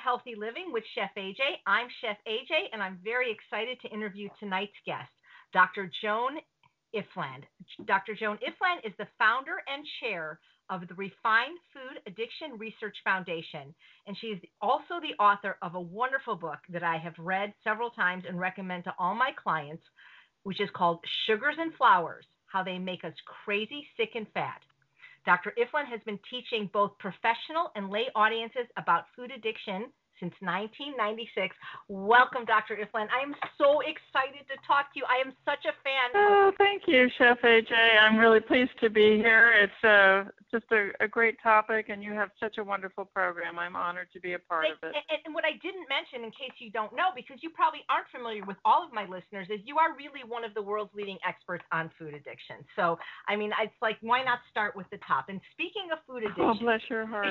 Healthy Living with Chef AJ. I'm Chef AJ, and I'm very excited to interview tonight's guest, Dr. Joan Ifland. Dr. Joan Ifland is the founder and chair of the Refined Food Addiction Research Foundation, and she is also the author of a wonderful book that I have read several times and recommend to all my clients, which is called Sugars and Flours, How They Make Us Crazy, Sick, and Fat. Dr. Ifland has been teaching both professional and lay audiences about food addiction since 1996. Welcome, Dr. Ifland. I am so excited to talk to you. I am such a fan. Oh, thank you, Chef AJ. I'm really pleased to be here. It's just a great topic, and you have such a wonderful program. I'm honored to be a part of it. And what I didn't mention, in case you don't know, because you probably aren't familiar with all of my listeners, is you are really one of the world's leading experts on food addiction. So, I mean, it's like, why not start with the top? And speaking of food addiction. Oh, bless your heart.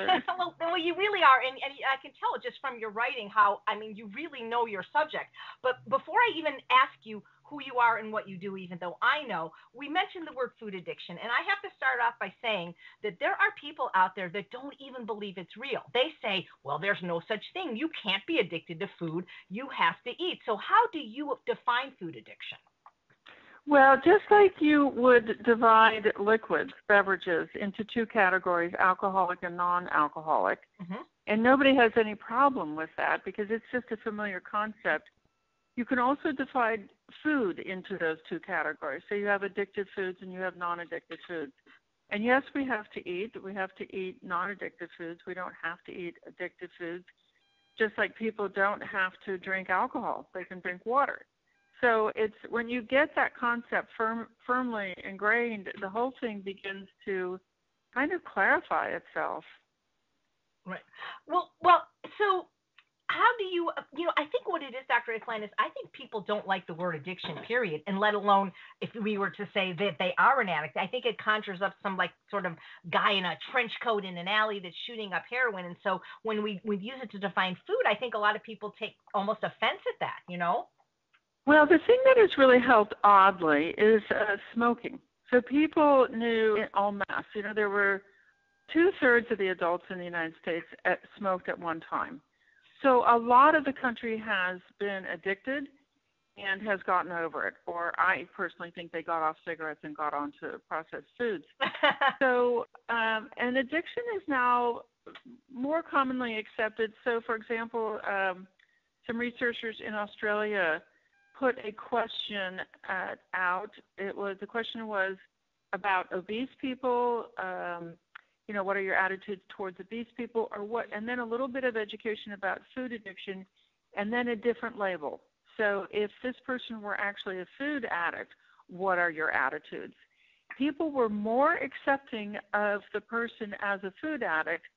well, you really are. And I can tell just from your writing how, I mean, you really know your subject. But before I even ask you who you are and what you do, even though I know, we mentioned the word food addiction. And I have to start off by saying that there are people out there that don't even believe it's real. They say, well, there's no such thing. You can't be addicted to food. You have to eat. So how do you define food addiction? Well, just like you would divide liquids, beverages, into two categories, alcoholic and non-alcoholic, and nobody has any problem with that because it's just a familiar concept. You can also divide food into those two categories. So you have addictive foods and you have non-addictive foods. And yes, we have to eat. We have to eat non-addictive foods. We don't have to eat addictive foods, just like people don't have to drink alcohol. They can drink water. So it's when you get that concept firmly ingrained, the whole thing begins to kind of clarify itself. Right. Well, so how do you I think what it is, Dr. Ifland, is I think people don't like the word addiction, period, and let alone if we were to say that they are an addict. I think it conjures up some like sort of guy in a trench coat in an alley that's shooting up heroin. And so when we use it to define food, I think a lot of people take almost offense at that, you know? Well, the thing that has really helped oddly is smoking. So people knew en masse. You know, there were 2/3 of the adults in the United States smoked at one time. So a lot of the country has been addicted and has gotten over it. Or I personally think they got off cigarettes and got onto processed foods. So, and addiction is now more commonly accepted. So, for example, some researchers in Australia put a question out. The question was about obese people. What are your attitudes towards obese people, or what? And then a little bit of education about food addiction, and then a different label. So if this person were actually a food addict, what are your attitudes? People were more accepting of the person as a food addict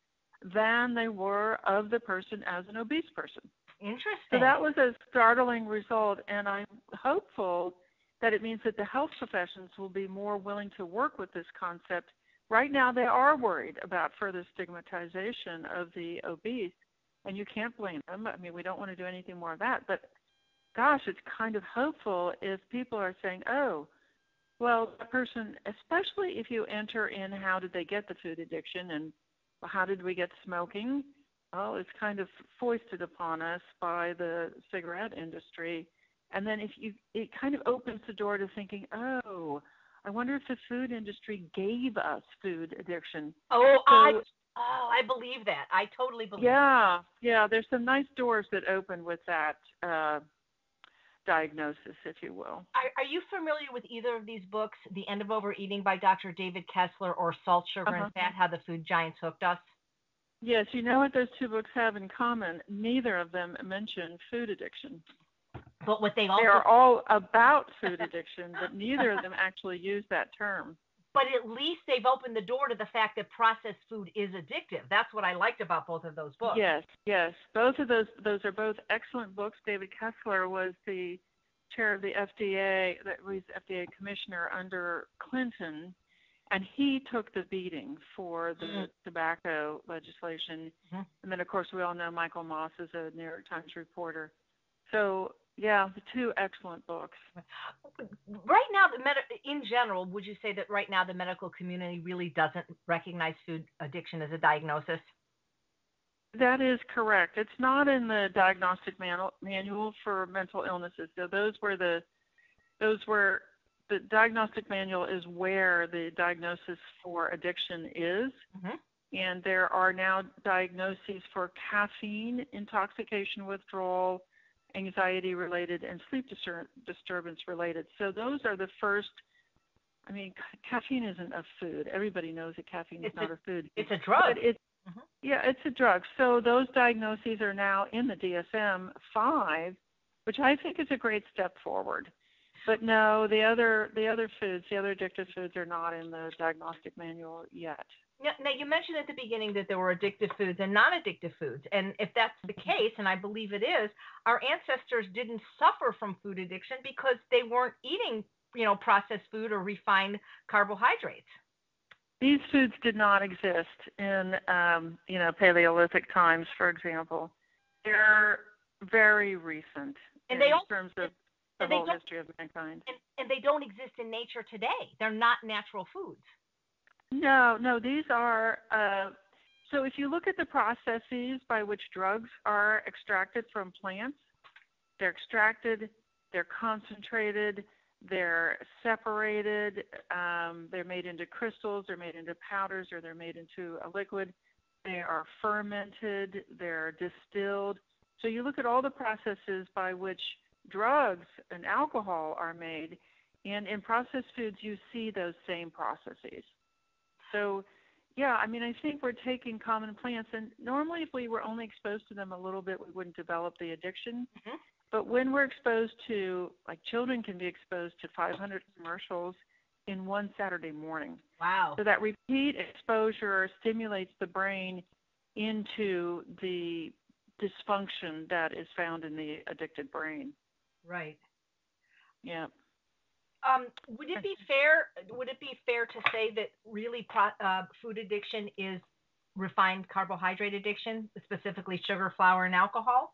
than they were of the person as an obese person. Interesting. So that was a startling result, and I'm hopeful that it means that the health professions will be more willing to work with this concept. Right now, they are worried about further stigmatization of the obese, and you can't blame them. I mean, we don't want to do anything more of that. But, gosh, it's kind of hopeful if people are saying, oh, well, the person, especially if you enter in how did they get the food addiction and how did we get smoking? Well, it's kind of foisted upon us by the cigarette industry. And then it kind of opens the door to thinking, oh, I wonder if the food industry gave us food addiction. I believe that. I totally believe that. Yeah. There's some nice doors that open with that diagnosis, if you will. Are you familiar with either of these books, The End of Overeating by Dr. David Kessler or Salt, Sugar, and Fat, How the Food Giants Hooked Us? Yes, you know what those two books have in common? Neither of them mention food addiction. But what they are all about food addiction, but neither of them actually use that term. But at least they've opened the door to the fact that processed food is addictive. That's what I liked about both of those books. Yes. Both of those are both excellent books. David Kessler was the chair of the FDA, that was FDA commissioner under Clinton, and he took the beating for the tobacco legislation. And then, of course, we all know Michael Moss is a New York Times reporter. So, yeah, the two excellent books. Right now, in general, would you say that right now the medical community really doesn't recognize food addiction as a diagnosis? That is correct. It's not in the diagnostic manual for mental illnesses. So those were the diagnostic manual is where the diagnosis for addiction is. Mm-hmm. And there are now diagnoses for caffeine intoxication withdrawal, anxiety related, and sleep disturbance related. So those are the first. I mean, caffeine isn't a food. Everybody knows that caffeine is not a food. It's a drug. But it's a drug. So those diagnoses are now in the DSM-5, which I think is a great step forward. But no, the other foods, the other addictive foods, are not in the diagnostic manual yet. Now, you mentioned at the beginning that there were addictive foods and non-addictive foods. And if that's the case, and I believe it is, our ancestors didn't suffer from food addiction because they weren't eating, processed food or refined carbohydrates. These foods did not exist in, Paleolithic times, for example. They're very recent in terms of the whole history of mankind. And they don't exist in nature today. They're not natural foods. No, these are, so if you look at the processes by which drugs are extracted from plants, they're extracted, they're concentrated, they're separated, they're made into crystals, they're made into powders, or they're made into a liquid. They are fermented, they're distilled. So you look at all the processes by which drugs and alcohol are made, and in processed foods you see those same processes. So, yeah, I think we're taking common plants, and normally if we were only exposed to them a little bit, we wouldn't develop the addiction. Mm-hmm. But when we're exposed to, like children can be exposed to 500 commercials in one Saturday morning. Wow. So that repeat exposure stimulates the brain into the dysfunction that is found in the addicted brain. Right. Yeah. Would it be fair to say that really food addiction is refined carbohydrate addiction, specifically sugar, flour, and alcohol?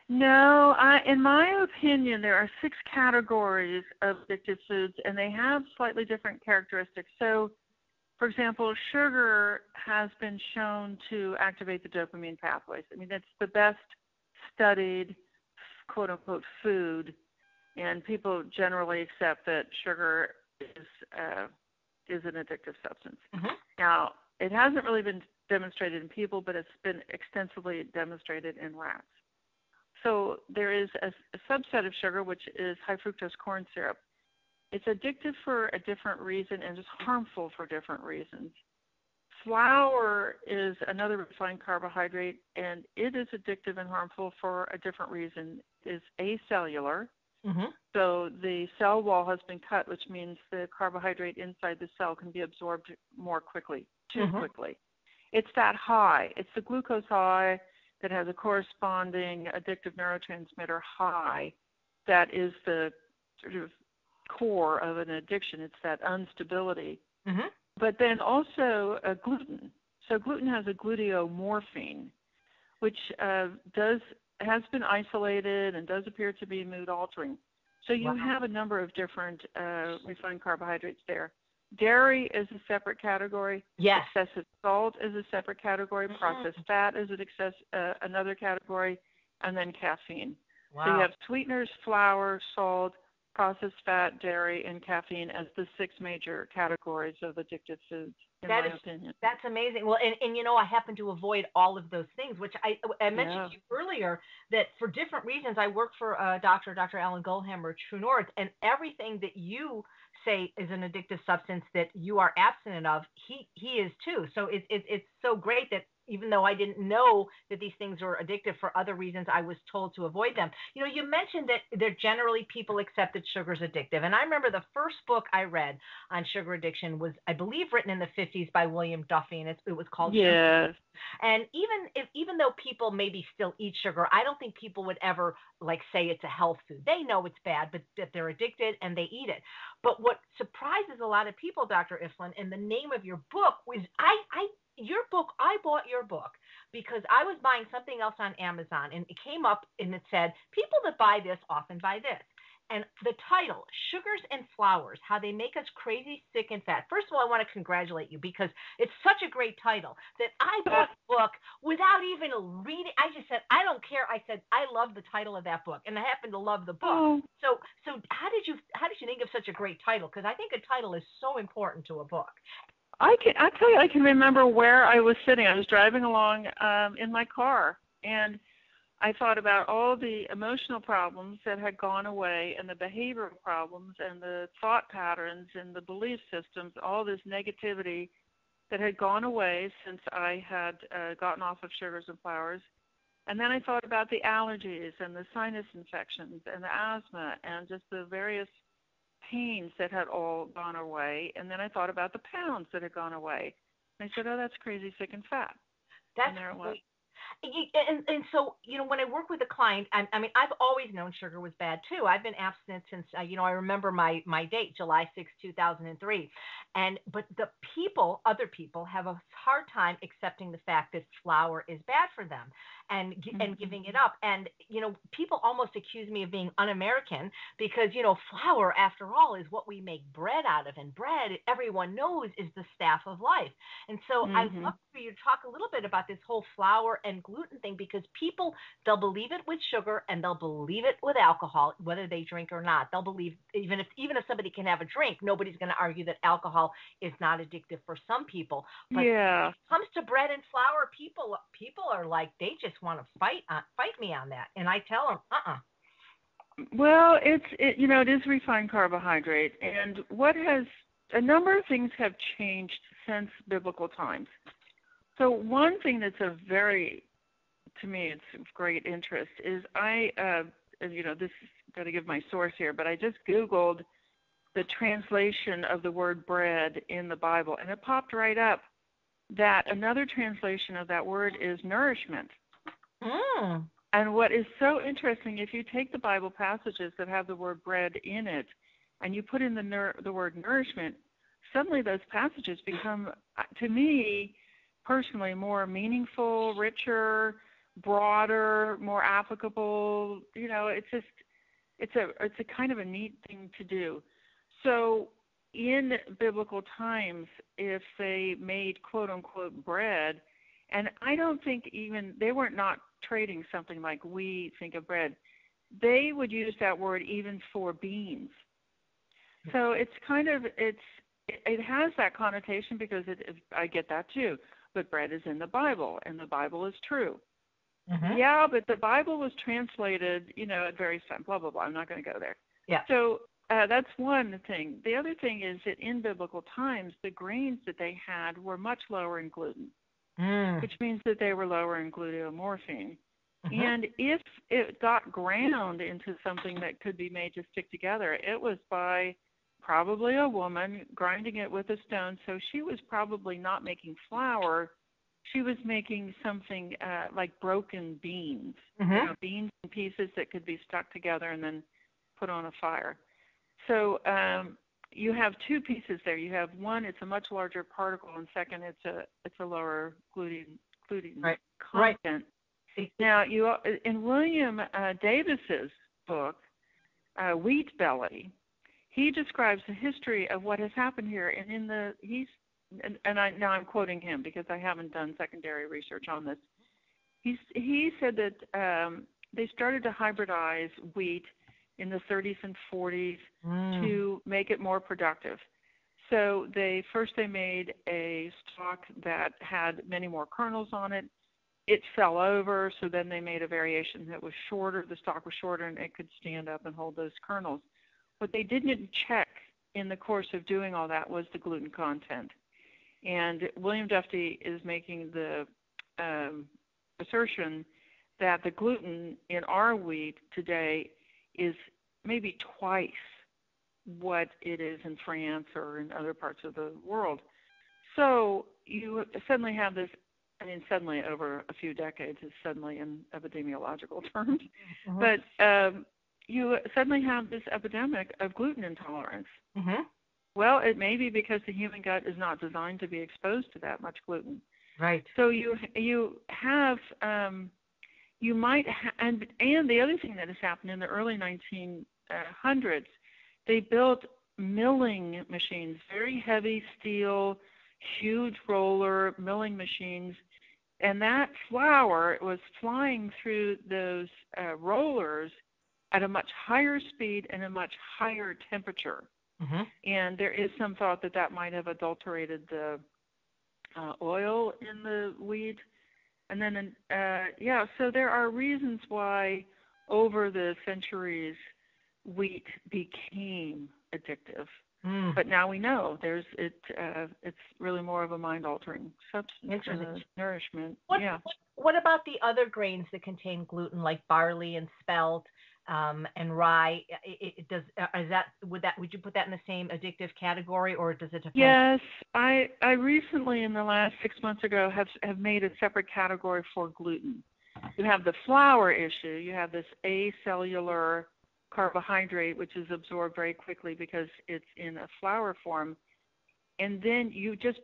No, in my opinion, there are 6 categories of addictive foods, and they have slightly different characteristics. So, for example, sugar has been shown to activate the dopamine pathways. It's the best studied, quote-unquote, food, and people generally accept that sugar is an addictive substance. Mm-hmm. Now, it hasn't really been demonstrated in people, but it's been extensively demonstrated in rats. So there is a subset of sugar, which is high fructose corn syrup. It's addictive for a different reason and just harmful for different reasons. Flour is another refined carbohydrate, and it is addictive and harmful for a different reason. It's acellular. Mm-hmm. So the cell wall has been cut, which means the carbohydrate inside the cell can be absorbed more quickly, too quickly. It's that high. It's the glucose high that has a corresponding addictive neurotransmitter high that is the sort of core of an addiction. It's that instability. Mm-hmm. But then also gluten. So gluten has a gluteomorphine, which has been isolated and does appear to be mood altering. So you have a number of different refined carbohydrates there. Dairy is a separate category. Yes. Excessive salt is a separate category. Processed fat is another category, and then caffeine. Wow. So you have sweeteners, flour, salt, processed fat, dairy, and caffeine as the 6 major categories of addictive foods, in my opinion. That's amazing. Well, and I happen to avoid all of those things, which I mentioned to you earlier that for different reasons I work for Dr. Alan Goldhammer, True North, and everything that you say is an addictive substance that you are abstinent of, he is too. So it's so great that even though I didn't know that these things were addictive for other reasons, I was told to avoid them. You mentioned that they're generally people accept that sugar's addictive. And I remember the first book I read on sugar addiction was, I believe, written in the 50s by William Duffy, and it was called Sugar. And even though people maybe still eat sugar, I don't think people would ever say it's a health food. They know it's bad, but that they're addicted and they eat it. But what surprises a lot of people, Dr. Ifland, and the name of your book was I bought your book because I was buying something else on Amazon, and it came up and it said, people that buy this often buy this. And the title, Sugars and Flours, How They Make Us Crazy, Sick, and Fat. First of all, I want to congratulate you because it's such a great title that I bought the book without even reading. I just said, I don't care. I said, I love the title of that book, and I happen to love the book. Oh. So how did you think of such a great title? Because I think a title is so important to a book. I tell you, I can remember where I was sitting. I was driving along in my car, and I thought about all the emotional problems that had gone away and the behavioral problems and the thought patterns and the belief systems, all this negativity that had gone away since I had gotten off of sugars and flours. And then I thought about the allergies and the sinus infections and the asthma and just the various pains that had all gone away. And then I thought about the pounds that had gone away. And I said, oh, that's crazy, sick, and fat. That's great. And so, when I work with a client, I mean, I've always known sugar was bad too. I've been abstinent since, I remember my date, July 6, 2003. But other people have a hard time accepting the fact that flour is bad for them and giving it up. And, people almost accuse me of being un-American because, flour, after all, is what we make bread out of. And bread, everyone knows, is the staff of life. And so I'd love for you to talk a little bit about this whole flour and gluten thing, because they'll believe it with sugar and they'll believe it with alcohol, whether they drink or not. They'll believe even if somebody can have a drink, nobody's going to argue that alcohol is not addictive for some people. But when it comes to bread and flour, people are like, they just want to fight me on that, and I tell them, Well, it is refined carbohydrate, and a number of things have changed since biblical times. So one thing that's to me, it's of great interest is this is got to give my source here, but I just Googled the translation of the word bread in the Bible, and it popped right up that another translation of that word is nourishment. And what is so interesting, if you take the Bible passages that have the word bread in it, and you put in the word nourishment, suddenly those passages become, to me, personally, more meaningful, richer, broader, more applicable. It's a kind of a neat thing to do. So in biblical times, if they made quote unquote bread, and I don't think even they weren't not trading something like we think of bread, they would use that word even for beans. So it has that connotation because I get that too. But bread is in the Bible, and the Bible is true. Yeah, but the Bible was translated, at various times, blah, blah, blah. I'm not going to go there. Yeah. So that's one thing. The other thing is that in biblical times, the grains that they had were much lower in gluten, which means that they were lower in gluteomorphine. And if it got ground into something that could be made to stick together, it was by probably a woman grinding it with a stone. So she was probably not making flour. She was making something like broken beans, beans in pieces that could be stuck together and then put on a fire. So you have two pieces there. You have one, it's a much larger particle, and second, it's a lower gluten content. Right. Now, in William Davis's book, Wheat Belly, he describes the history of what has happened here, and now I'm quoting him because I haven't done secondary research on this. He said that they started to hybridize wheat in the 30s and 40s to make it more productive. So they made a stalk that had many more kernels on it. It fell over, so then they made a variation that was shorter. The stalk was shorter, and it could stand up and hold those kernels. What they didn't check in the course of doing all that was the gluten content. And William Duffy is making the assertion that the gluten in our wheat today is maybe twice what it is in France or in other parts of the world. So you suddenly have this, suddenly over a few decades is suddenly in epidemiological terms, but you suddenly have this epidemic of gluten intolerance. Well, it may be because the human gut is not designed to be exposed to that much gluten. Right. So you have, you might, and the other thing that has happened in the early 1990s 1800s, they built milling machines, very heavy steel, huge roller milling machines, and that flour was flying through those rollers at a much higher speed and a much higher temperature. Mm-hmm. And there is some thought that that might have adulterated the oil in the wheat. And then, so there are reasons why over the centuries wheat became addictive. But now we know it's really more of a mind-altering substance than nourishment. What about the other grains that contain gluten, like barley and spelt and rye? Would you put that in the same addictive category, or does it depend? Yes, I recently, in the last 6 months ago, have made a separate category for gluten. You have the flour issue. You have this acellular carbohydrate, which is absorbed very quickly because it's in a flour form. And then you just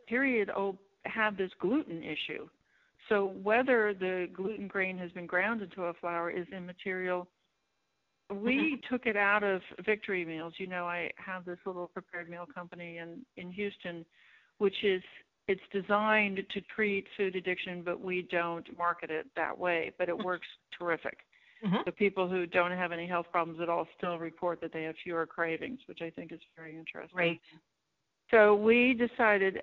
have this gluten issue. So whether the gluten grain has been ground into a flour is immaterial. We took it out of Victory Meals. You know, I have this little prepared meal company in Houston, it's designed to treat food addiction, but we don't market it that way. But it works terrific. The people who don't have any health problems at all still report that they have fewer cravings, which I think is very interesting. Right. So we decided,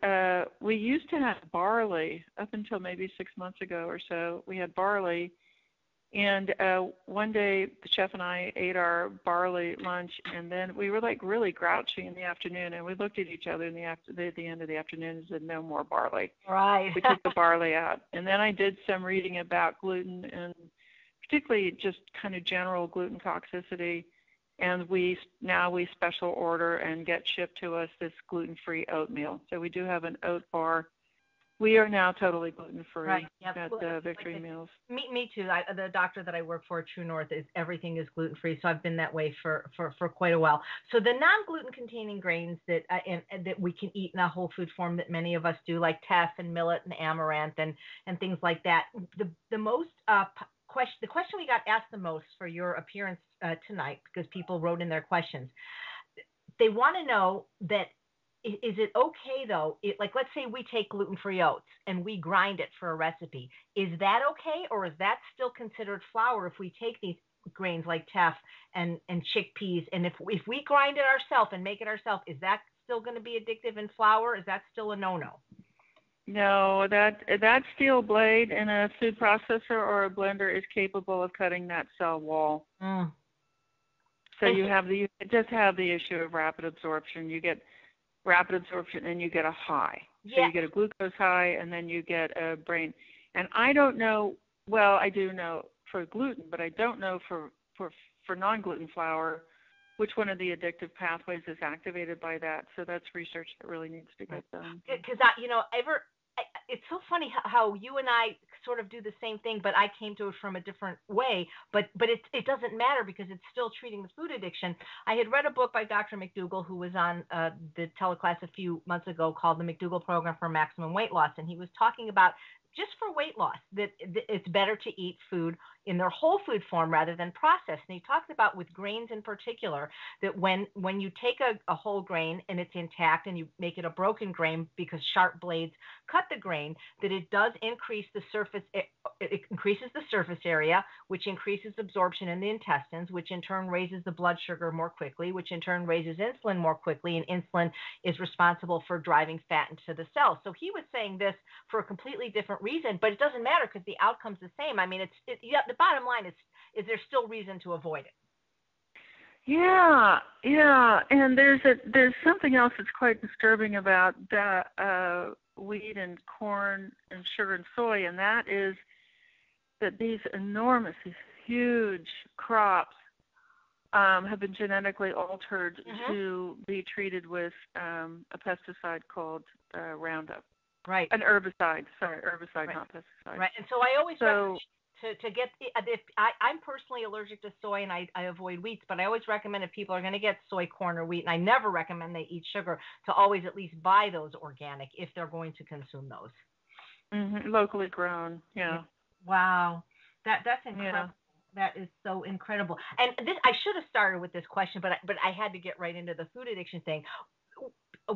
we used to have barley up until maybe 6 months ago or so. We had barley. And one day the chef and I ate our barley lunch, and then we were like really grouchy in the afternoon, and we looked at each other at the end of the afternoon and said, no more barley. Right. We took the barley out. And then I did some reading about gluten and particularly just kind of general gluten toxicity. And we special order and get shipped to us this gluten-free oatmeal. So we do have an oat bar. We are now totally gluten-free right. Yep. at Victory Meals. Me too. The doctor that I work for, True North, everything is gluten-free. So I've been that way for quite a while. So the non-gluten containing grains that we can eat in a whole food form that many of us do, like teff and millet and amaranth and things like that. The most the question we got asked the most for your appearance tonight, because people wrote in their questions, they want to know that, is it okay though, like let's say we take gluten-free oats and we grind it for a recipe, is that okay, or is that still considered flour if we take these grains like teff and chickpeas, and if we grind it ourselves and make it ourselves, is that still going to be addictive in flour? Is that still a no-no? No, that steel blade in a food processor or a blender is capable of cutting that cell wall. So you just have the issue of rapid absorption. You get rapid absorption and you get a high. So you get a glucose high and then you get a brain. And I don't know, well, I do know for gluten, but I don't know for non-gluten flour which one of the addictive pathways is activated by that. So that's research that really needs to get done. Because it's so funny how you and I sort of do the same thing, but I came to it from a different way. But it doesn't matter because it's still treating the food addiction. I had read a book by Dr. Mcdougal, who was on the Teleclass a few months ago, called the Mcdougal Program for Maximum Weight Loss, and he was talking about, just for weight loss, that it's better to eat food in their whole food form rather than processed. And he talks about, with grains in particular, that when you take a whole grain and it's intact and you make it a broken grain because sharp blades cut the grain, that it does increase the surface, it increases the surface area, which increases absorption in the intestines, which in turn raises the blood sugar more quickly, which in turn raises insulin more quickly, and insulin is responsible for driving fat into the cells. So he was saying this for a completely different reason, but it doesn't matter because the outcome's the same. I mean, the bottom line is there still reason to avoid it? Yeah, and there's something else that's quite disturbing about that wheat and corn and sugar and soy, and that is that these huge crops have been genetically altered to be treated with a pesticide called Roundup. Right. An herbicide. Sorry, right. Not pesticide. Right. And so I always recommend to get, I'm personally allergic to soy and I avoid wheats, but I always recommend, if people are going to get soy, corn, or wheat, and I never recommend they eat sugar, to always at least buy those organic if they're going to consume those. Locally grown. Yeah. Wow. That's incredible. That is so incredible. And this, I should have started with this question, but I had to get right into the food addiction thing.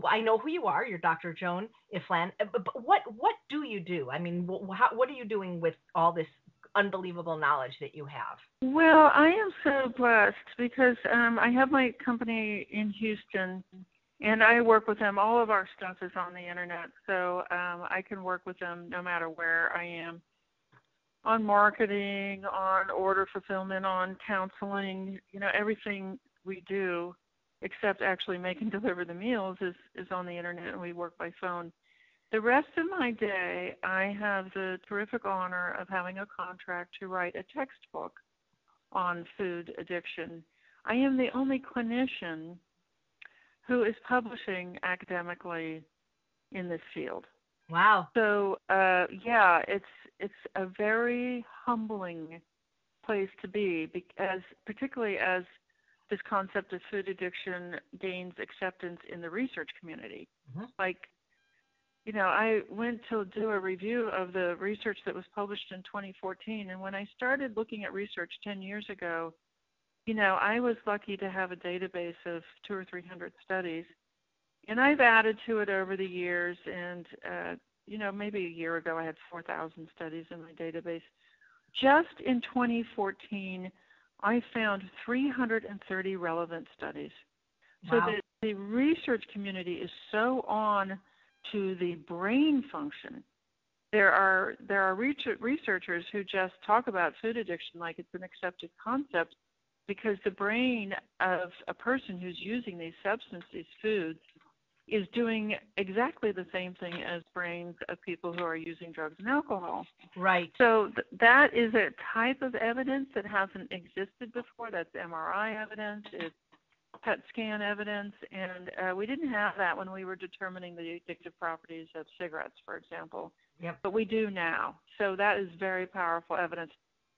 I know who you are. You're Dr. Joan Ifland. But what do you do? I mean, what are you doing with all this unbelievable knowledge that you have? Well, I am so blessed because I have my company in Houston, and I work with them. All of our stuff is on the internet, so I can work with them no matter where I am. On marketing, on order fulfillment, on counseling, everything we do, except actually make and deliver the meals, is on the internet, and we work by phone. The rest of my day, I have the terrific honor of having a contract to write a textbook on food addiction. I am the only clinician who is publishing academically in this field. Wow. So, it's a very humbling place to be, because particularly as this concept of food addiction gains acceptance in the research community. Mm-hmm. I went to do a review of the research that was published in 2014, and when I started looking at research 10 years ago, I was lucky to have a database of 200 or 300 studies, and I've added to it over the years, and maybe a year ago I had 4,000 studies in my database. Just in 2014, I found 330 relevant studies. Wow. So the research community is so on to the brain function. There are researchers who just talk about food addiction like it's an accepted concept, because the brain of a person who's using these substances, these foods, is doing exactly the same thing as brains of people who are using drugs and alcohol. Right. So that is a type of evidence that hasn't existed before. That's MRI evidence, it's PET scan evidence, and we didn't have that when we were determining the addictive properties of cigarettes, for example. Yep. But we do now. So that is very powerful evidence.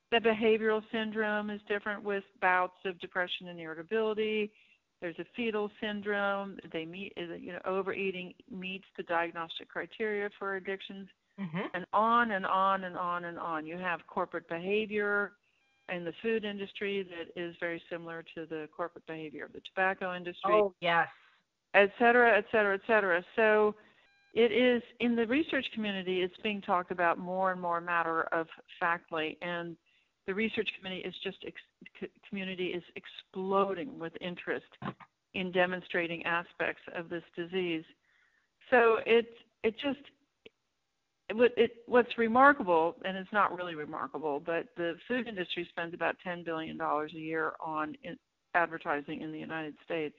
The behavioral syndrome is different with bouts of depression and irritability. There's a fetal syndrome. Overeating meets the diagnostic criteria for addictions, Mm-hmm. and on and on and on and on. You have corporate behavior in the food industry that is very similar to the corporate behavior of the tobacco industry. Oh, yes. Et cetera, et cetera, et cetera. So it is, in the research community, it's being talked about more and more matter of factly, and the research community is exploding with interest in demonstrating aspects of this disease. So what's remarkable, and it's not really remarkable, but the food industry spends about $10 billion a year on advertising in the United States.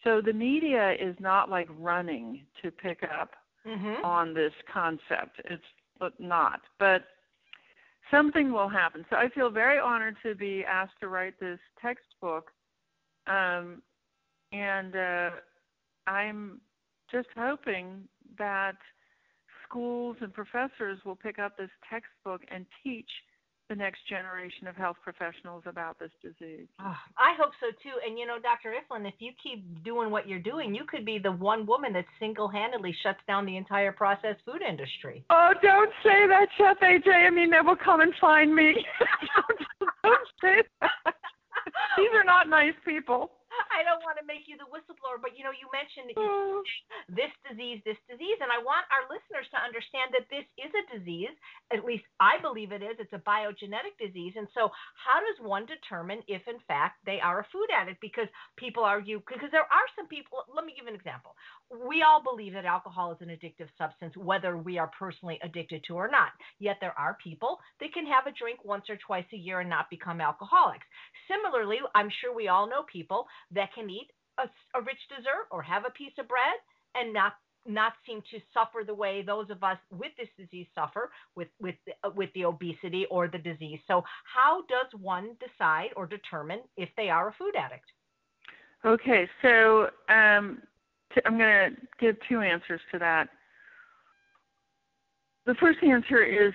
So the media is not like running to pick up Mm-hmm. on this concept. It's not. But something will happen. So I feel very honored to be asked to write this textbook. And I'm just hoping that schools and professors will pick up this textbook and teach the next generation of health professionals about this disease. Oh, I hope so too. And Dr. Ifland, if you keep doing what you're doing, you could be the one woman that single-handedly shuts down the entire processed food industry. Oh, don't say that, Chef AJ. I mean, they will come and find me. Don't say that. These are not nice people. I don't want to make you the whistleblower, but you mentioned this disease, and I want our listeners to understand that this is a disease. At least I believe it is. It's a biogenetic disease, and so how does one determine if, in fact, they are a food addict? Because people argue, because there are some people. Let me give an example. We all believe that alcohol is an addictive substance, whether we are personally addicted to or not. Yet there are people that can have a drink once or twice a year and not become alcoholics. Similarly, I'm sure we all know people that can eat a rich dessert or have a piece of bread and not seem to suffer the way those of us with this disease suffer with the obesity or the disease. So how does one decide or determine if they are a food addict? Okay, so I'm going to give two answers to that. The first answer is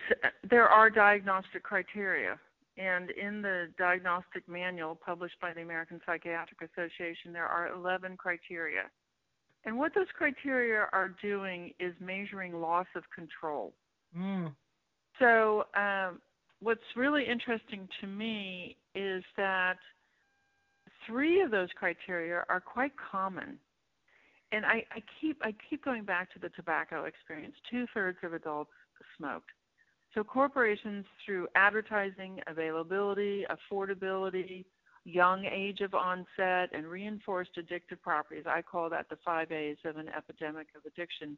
there are diagnostic criteria. And in the diagnostic manual published by the American Psychiatric Association, there are 11 criteria. And what those criteria are doing is measuring loss of control. Mm. So what's really interesting to me is that 3 of those criteria are quite common. And I keep going back to the tobacco experience. 2/3 of adults smoked. So corporations, through advertising, availability, affordability, young age of onset, and reinforced addictive properties, I call that the 5 A's of an epidemic of addiction.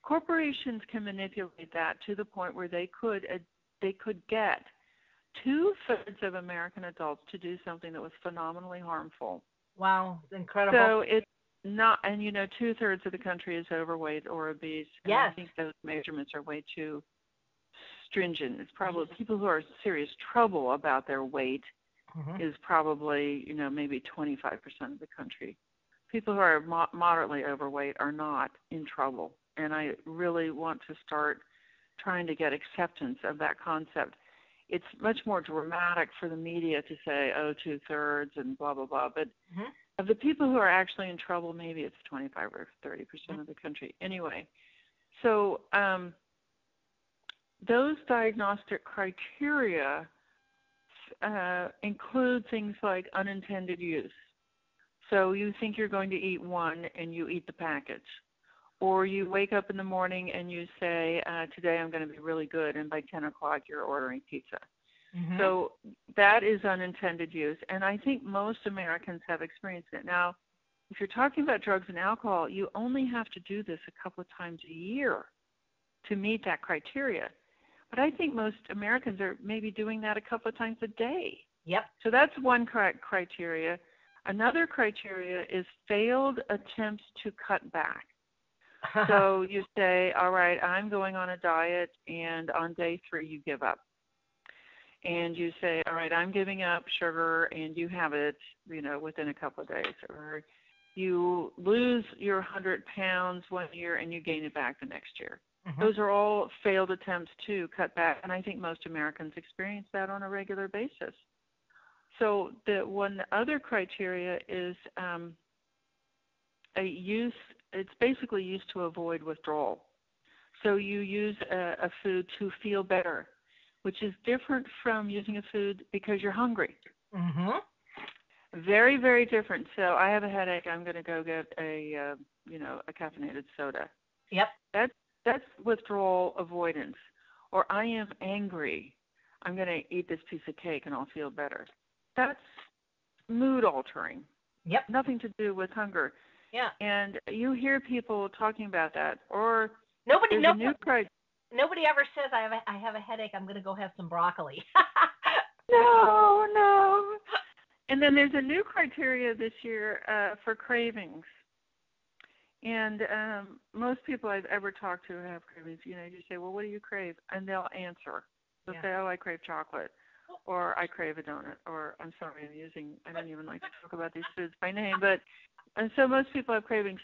Corporations can manipulate that to the point where they could get 2/3 of American adults to do something that was phenomenally harmful. Wow, incredible. So it's not, and 2/3 of the country is overweight or obese. And yes. I think those measurements are way too stringent. It's probably people who are in serious trouble about their weight is probably, maybe 25% of the country. People who are moderately overweight are not in trouble. And I really want to start trying to get acceptance of that concept. It's much more dramatic for the media to say, 2/3 and blah, blah, blah. But of the people who are actually in trouble, maybe it's 25 or 30% of the country. Anyway, so those diagnostic criteria include things like unintended use. So you think you're going to eat one and you eat the package. Or you wake up in the morning and you say, today I'm going to be really good, and by 10 o'clock you're ordering pizza. So that is unintended use, and I think most Americans have experienced it. Now, if you're talking about drugs and alcohol, you only have to do this a couple of times a year to meet that criteria. But I think most Americans are maybe doing that a couple of times a day. Yep. So that's one criteria. Another criteria is failed attempts to cut back. So you say, all right, I'm going on a diet, and on day 3 you give up. And you say, all right, I'm giving up sugar, and you have it, within a couple of days. Or you lose your 100 pounds one year and you gain it back the next year. Those are all failed attempts to cut back, and I think most Americans experience that on a regular basis. So the one other criteria is a use. It's basically used to avoid withdrawal. So you use a food to feel better, which is different from using a food because you're hungry. Very, very different. So I have a headache. I'm going to go get a caffeinated soda. Yep. That's withdrawal avoidance. Or I am angry. I'm going to eat this piece of cake and I'll feel better. That's mood altering. Yep. Nothing to do with hunger. Yeah. And you hear people talking about that. Or nobody ever says, I have a headache, I'm going to go have some broccoli. No. And then there's a new criteria this year for cravings. And most people I've ever talked to have cravings. You say, well, what do you crave? And they'll answer. They'll say, I crave chocolate, or I crave a donut, or I'm sorry, I don't even like to talk about these foods by name, and so most people have cravings.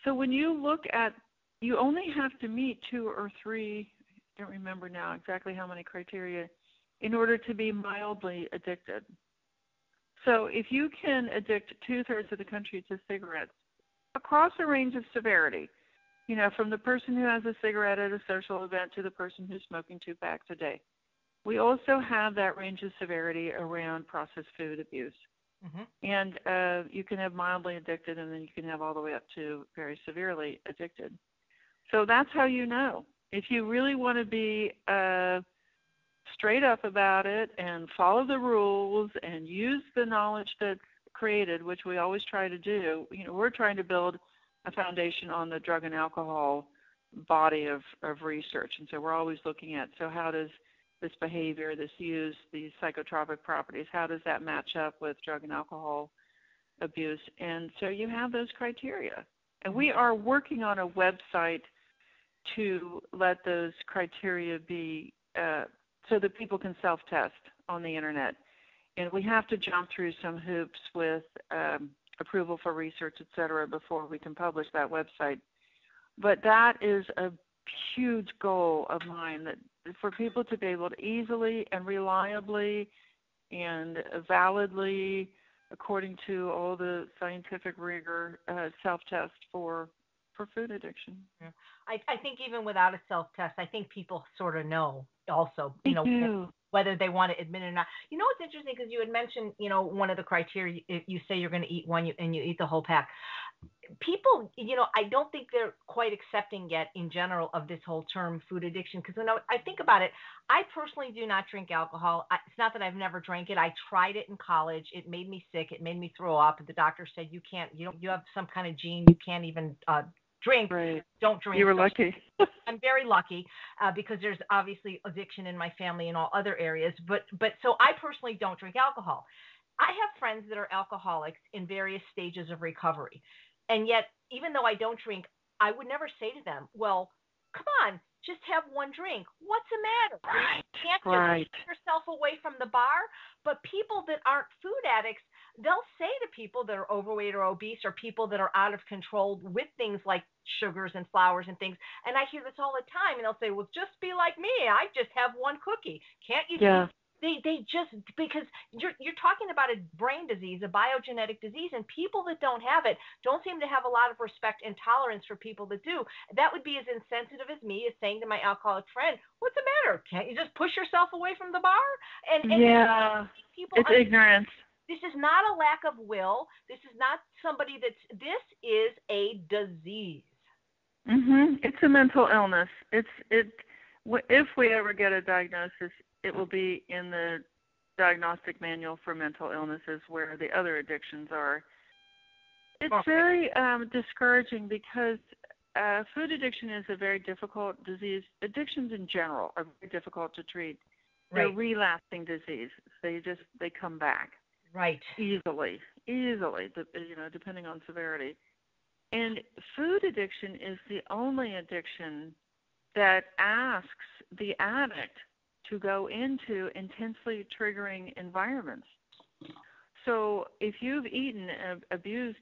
So when you look at, you only have to meet 2 or 3, I don't remember now exactly how many criteria, in order to be mildly addicted. So if you can addict 2/3 of the country to cigarettes, across a range of severity, from the person who has a cigarette at a social event to the person who's smoking 2 packs a day. We also have that range of severity around processed food abuse. And you can have mildly addicted, and then you can have all the way up to very severely addicted. So that's how you know. If you really want to be straight up about it and follow the rules and use the knowledge that's created, which we always try to do, we're trying to build a foundation on the drug and alcohol body of research. And so we're always looking at, so how does this behavior, this use, these psychotropic properties, how does that match up with drug and alcohol abuse? And so you have those criteria. And we are working on a website to let those criteria be so that people can self-test on the internet. And we have to jump through some hoops with approval for research, et cetera, before we can publish that website. But that is a huge goal of mine, that for people to be able to easily and reliably and validly, according to all the scientific rigor, self-test for food addiction. I think even without a self-test, I think people sort of know also. They do. whether they want to admit it or not. You know what's interesting, because you had mentioned, one of the criteria, if you say you're going to eat one and you eat the whole pack. People, I don't think they're quite accepting yet in general of this whole term food addiction, because when I think about it, I personally do not drink alcohol. It's not that I've never drank it. I tried it in college. It made me sick. It made me throw up. The doctor said, you have some kind of gene. You can't even drink. Right. Don't drink. You were lucky. I'm very lucky because there's obviously addiction in my family in all other areas. But so I personally don't drink alcohol. I have friends that are alcoholics in various stages of recovery. And yet, even though I don't drink, I would never say to them, well, come on, just have one drink. What's the matter? Right. You can't just keep yourself away from the bar. But people that aren't food addicts, they'll say to people that are overweight or obese, or people that are out of control with things like sugars and flours and things. And I hear this all the time. And they'll say, well, just be like me. I just have one cookie. Can't you? Yeah. They just, because you're talking about a brain disease, a biogenetic disease, and people that don't have it don't seem to have a lot of respect and tolerance for people that do. That would be as insensitive as me as saying to my alcoholic friend, what's the matter? Can't you just push yourself away from the bar? And yeah, it's ignorance. This is not a lack of will. This is not somebody this is a disease. It's a mental illness. If we ever get a diagnosis, it will be in the diagnostic manual for mental illnesses, where the other addictions are. It's very discouraging, because food addiction is a very difficult disease. Addictions in general are very difficult to treat. They're relapsing diseases. They come back easily, depending on severity. And food addiction is the only addiction that asks the addict to go into intensely triggering environments. So if you've eaten abused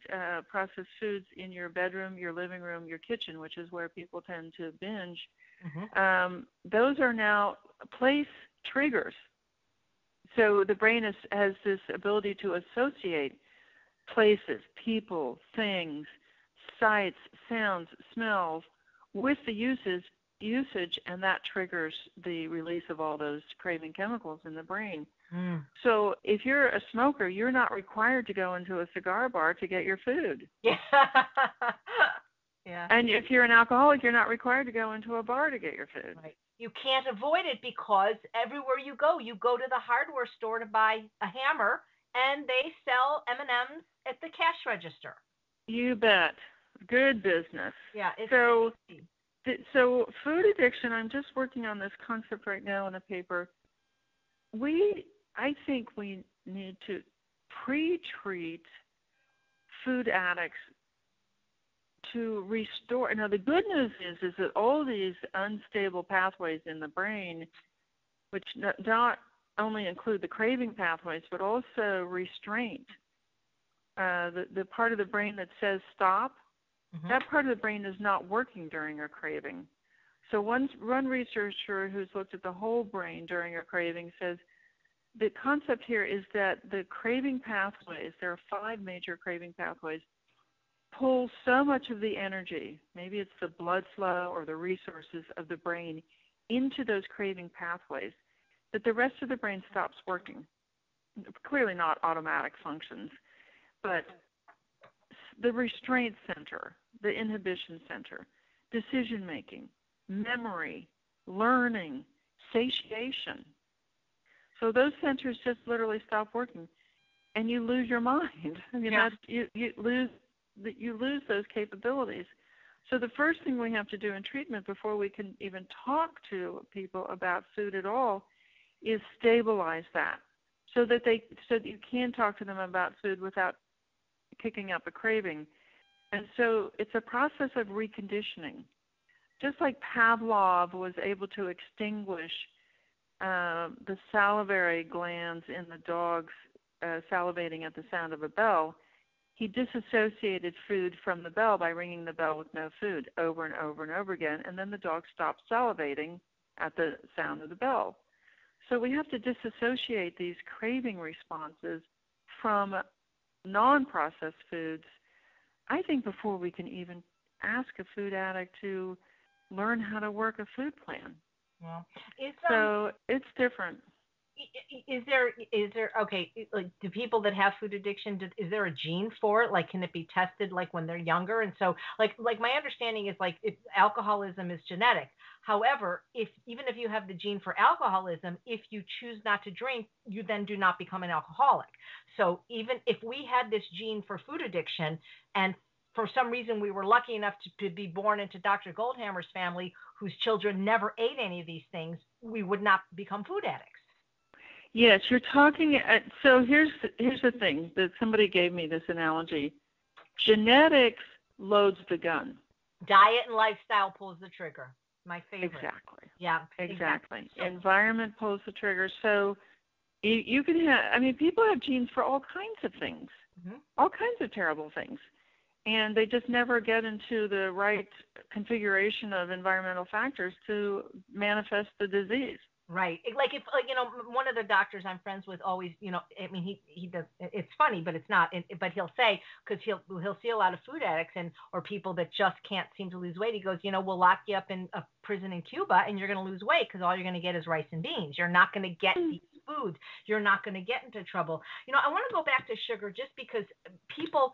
processed foods in your bedroom, your living room, your kitchen, which is where people tend to binge, those are now place triggers. So the brain has this ability to associate places, people, things, sights, sounds, smells with the usage, and that triggers the release of all those craving chemicals in the brain. So if you're a smoker, you're not required to go into a cigar bar to get your food. Yeah. And if you're an alcoholic, you're not required to go into a bar to get your food. Right. You can't avoid it, because everywhere you go to the hardware store to buy a hammer, and they sell M&Ms at the cash register. You bet. Good business. Yeah. So food addiction, I'm just working on this concept right now in a paper. I think we need to pre-treat food addicts to restore. Now, the good news is that all these unstable pathways in the brain, which not only include the craving pathways, but also restraint, the part of the brain that says stop, that part of the brain is not working during a craving. So one researcher who's looked at the whole brain during a craving says the concept here is that the craving pathways, there are 5 major craving pathways, pull so much of the energy, maybe it's the blood flow or the resources of the brain, into those craving pathways, that the rest of the brain stops working. Clearly not automatic functions, but the restraint center, the inhibition center, decision-making, memory, learning, satiation. So those centers just literally stop working, and you lose your mind. I mean, you lose those capabilities. So the first thing we have to do in treatment before we can even talk to people about food at all is stabilize that, so that you can talk to them about food without kicking up a craving. And so it's a process of reconditioning. Just like Pavlov was able to extinguish the salivary glands in the dogs salivating at the sound of a bell, he disassociated food from the bell by ringing the bell with no food over and over and over again, and then the dog stopped salivating at the sound of the bell. So we have to disassociate these craving responses from non-processed foods, I think, before we can even ask a food addict to learn how to work a food plan. Well, so it's different. Is there okay, like, do people that have food addiction, is there a gene for it? Like, can it be tested like when they're younger? And so like my understanding is like alcoholism is genetic. However, if even if you have the gene for alcoholism, if you choose not to drink, you then do not become an alcoholic. So even if we had this gene for food addiction, and for some reason we were lucky enough to be born into Dr. Goldhammer's family, whose children never ate any of these things, we would not become food addicts. Yes, you're talking. So here's the thing that somebody gave me this analogy. Genetics loads the gun. Diet and lifestyle pulls the trigger. My favorite. Exactly. Yeah. Exactly. Environment pulls the trigger. So you can have. I mean, people have genes for all kinds of things, all kinds of terrible things, and they just never get into the right configuration of environmental factors to manifest the disease. Right. Like if one of the doctors I'm friends with always, I mean he does, it's funny, but it's not, but he'll say, because he'll see a lot of food addicts or people that just can't seem to lose weight. He goes, we'll lock you up in a prison in Cuba and you're going to lose weight because all you're going to get is rice and beans. You're not going to get these foods. You're not going to get into trouble. I want to go back to sugar just because people,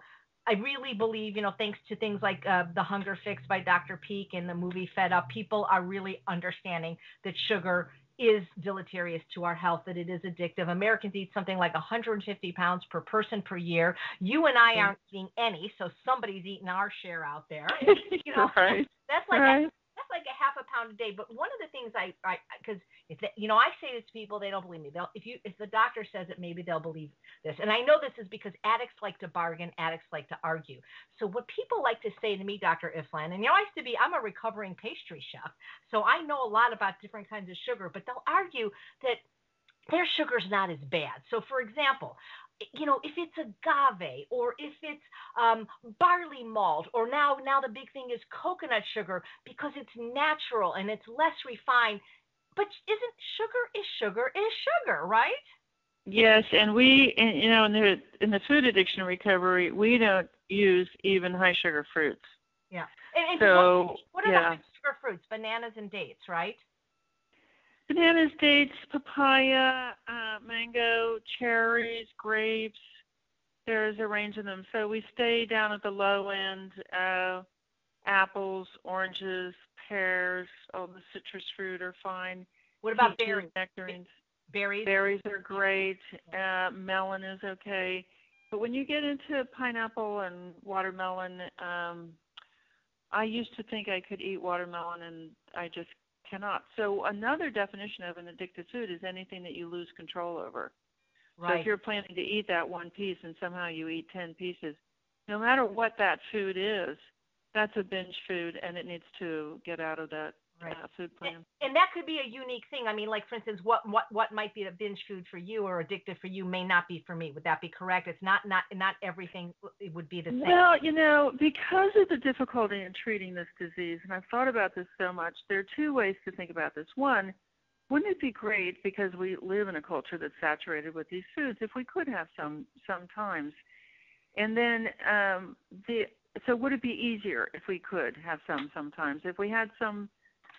I really believe, thanks to things like The Hunger Fix by Dr. Peak and the movie Fed Up, people are really understanding that sugar is deleterious to our health, that it is addictive. Americans eat something like 150 pounds per person per year. You and I aren't eating any, so somebody's eating our share out there. Right. That's like right. That's like a half a pound a day. But one of the things because I say this to people, they don't believe me. If the doctor says it, maybe they'll believe this. And I know this is because addicts like to bargain, addicts like to argue. So what people like to say to me, Dr. Ifland, and I'm a recovering pastry chef, so I know a lot about different kinds of sugar, but they'll argue that their sugar's not as bad. So for example, if it's agave or if it's barley malt, or now the big thing is coconut sugar because it's natural and it's less refined. But sugar is sugar, right? Yes, and in the food addiction recovery, we don't use even high sugar fruits. Yeah. And so what are the high sugar fruits? Bananas and dates, right? Bananas, dates, papaya, mango, cherries, grapes. There's a range of them. So we stay down at the low end. Apples, oranges, pears, all the citrus fruit are fine. What about peaches, berries? Nectarines. Berries? Berries are great. Melon is okay. But when you get into pineapple and watermelon, I used to think I could eat watermelon, and I just cannot. So another definition of an addictive food is anything that you lose control over. Right. So if you're planning to eat that one piece and somehow you eat 10 pieces, no matter what that food is, that's a binge food, and it needs to get out of that food plan. And that could be a unique thing. I mean, like, for instance, what might be a binge food for you or addictive for you may not be for me. Would that be correct? It's not everything would be the same. Well, because of the difficulty in treating this disease, and I've thought about this so much, there are two ways to think about this. One, wouldn't it be great, because we live in a culture that's saturated with these foods, if we could have some sometimes? And then so would it be easier if we could have some sometimes? If we had some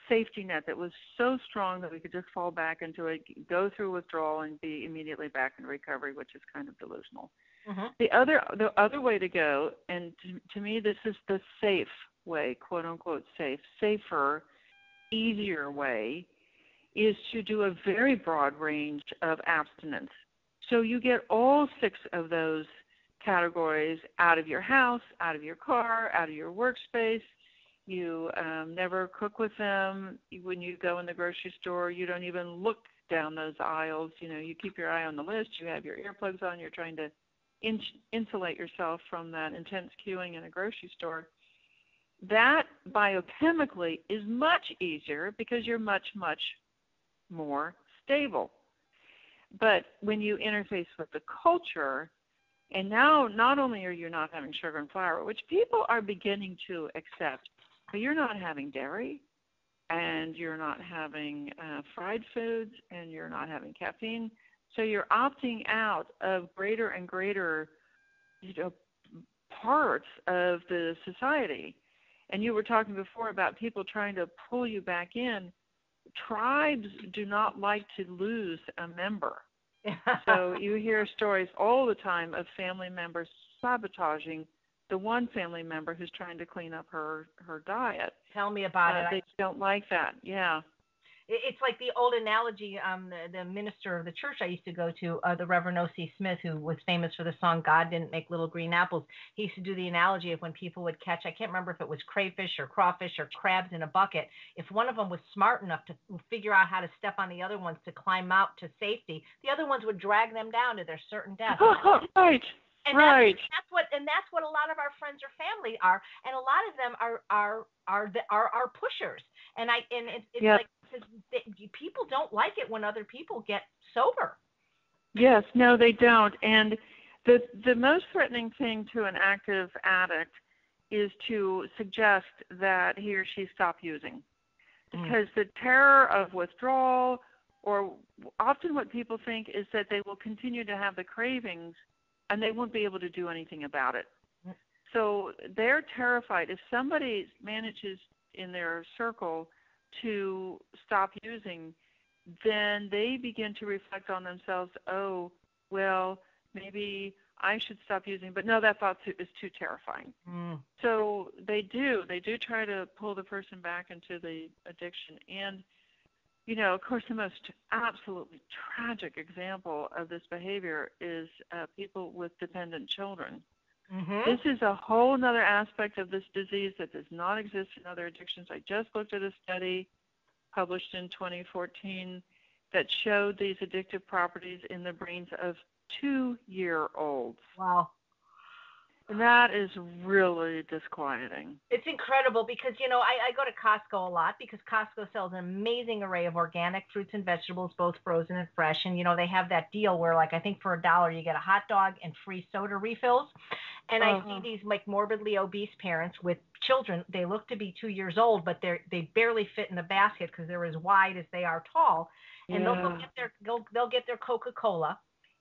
safety net that was so strong that we could just fall back into it, go through withdrawal, and be immediately back in recovery, which is kind of delusional. Mm-hmm. The other way to go, and to me this is the safe way, quote unquote safer, easier way, is to do a very broad range of abstinence. So you get all 6 of those categories out of your house, out of your car, out of your workspace. You never cook with them. When you go in the grocery store, you don't even look down those aisles. You keep your eye on the list. You have your earplugs on. You're trying to insulate yourself from that intense queuing in a grocery store. That biochemically is much easier because you're much, much more stable. But when you interface with the culture, and now not only are you not having sugar and flour, which people are beginning to accept, but you're not having dairy, and you're not having fried foods, and you're not having caffeine. So you're opting out of greater and greater parts of the society. And you were talking before about people trying to pull you back in. tribes do not like to lose a member. So you hear stories all the time of family members sabotaging the one family member who's trying to clean up her diet. Tell me about it. They don't like that. Yeah. It's like the old analogy, the minister of the church I used to go to, the Reverend O.C. Smith, who was famous for the song God Didn't Make Little Green Apples. He used to do the analogy of when people would catch, I can't remember if it was crayfish or crawfish or crabs in a bucket, if one of them was smart enough to figure out how to step on the other ones to climb out to safety, the other ones would drag them down to their certain death. Right. And right. That's what a lot of our friends or family are, and a lot of them are pushers. And it's yep. like people don't like it when other people get sober. Yes, no, they don't. And the most threatening thing to an active addict is to suggest that he or she stop using, because the terror of withdrawal, or often what people think is that they will continue to have the cravings and they won't be able to do anything about it. So they're terrified. If somebody manages in their circle to stop using, then they begin to reflect on themselves, oh, well, maybe I should stop using, but no, that thought is too terrifying. So they do try to pull the person back into the addiction. And, you know, of course, the most absolutely tragic example of this behavior is people with dependent children. This is a whole other aspect of this disease that does not exist in other addictions. I just looked at a study published in 2014 that showed these addictive properties in the brains of 2-year-olds. Wow. And that is really disquieting. It's incredible because, you know, I go to Costco a lot because Costco sells an amazing array of organic fruits and vegetables, both frozen and fresh. And, you know, they have that deal where, like, I think for $1 you get a hot dog and free soda refills. And I see these, like, morbidly obese parents with children. They look to be 2 years old, but they barely fit in the basket because they're as wide as they are tall. And they'll get their Coca-Cola.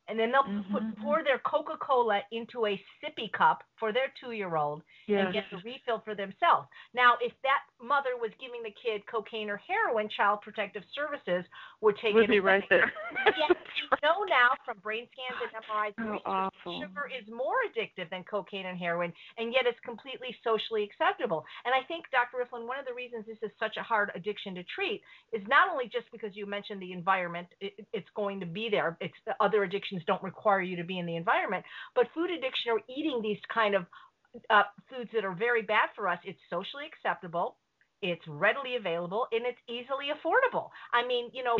And then they'll pour their Coca-Cola into a sippy cup for their 2-year-old and get the refill for themselves. Now, if that mother was giving the kid cocaine or heroin, Child Protective Services would take it away. Right there. Yet we know now from brain scans and MRIs, awful. sugar is more addictive than cocaine and heroin, and yet it's completely socially acceptable. And I think, Dr. Ifland, one of the reasons this is such a hard addiction to treat is not only just because you mentioned the environment, it's going to be there. It's other addictions don't require you to be in the environment, but food addiction or eating these kind of foods that are very bad for us, it's socially acceptable, it's readily available, and it's easily affordable. I mean, you know,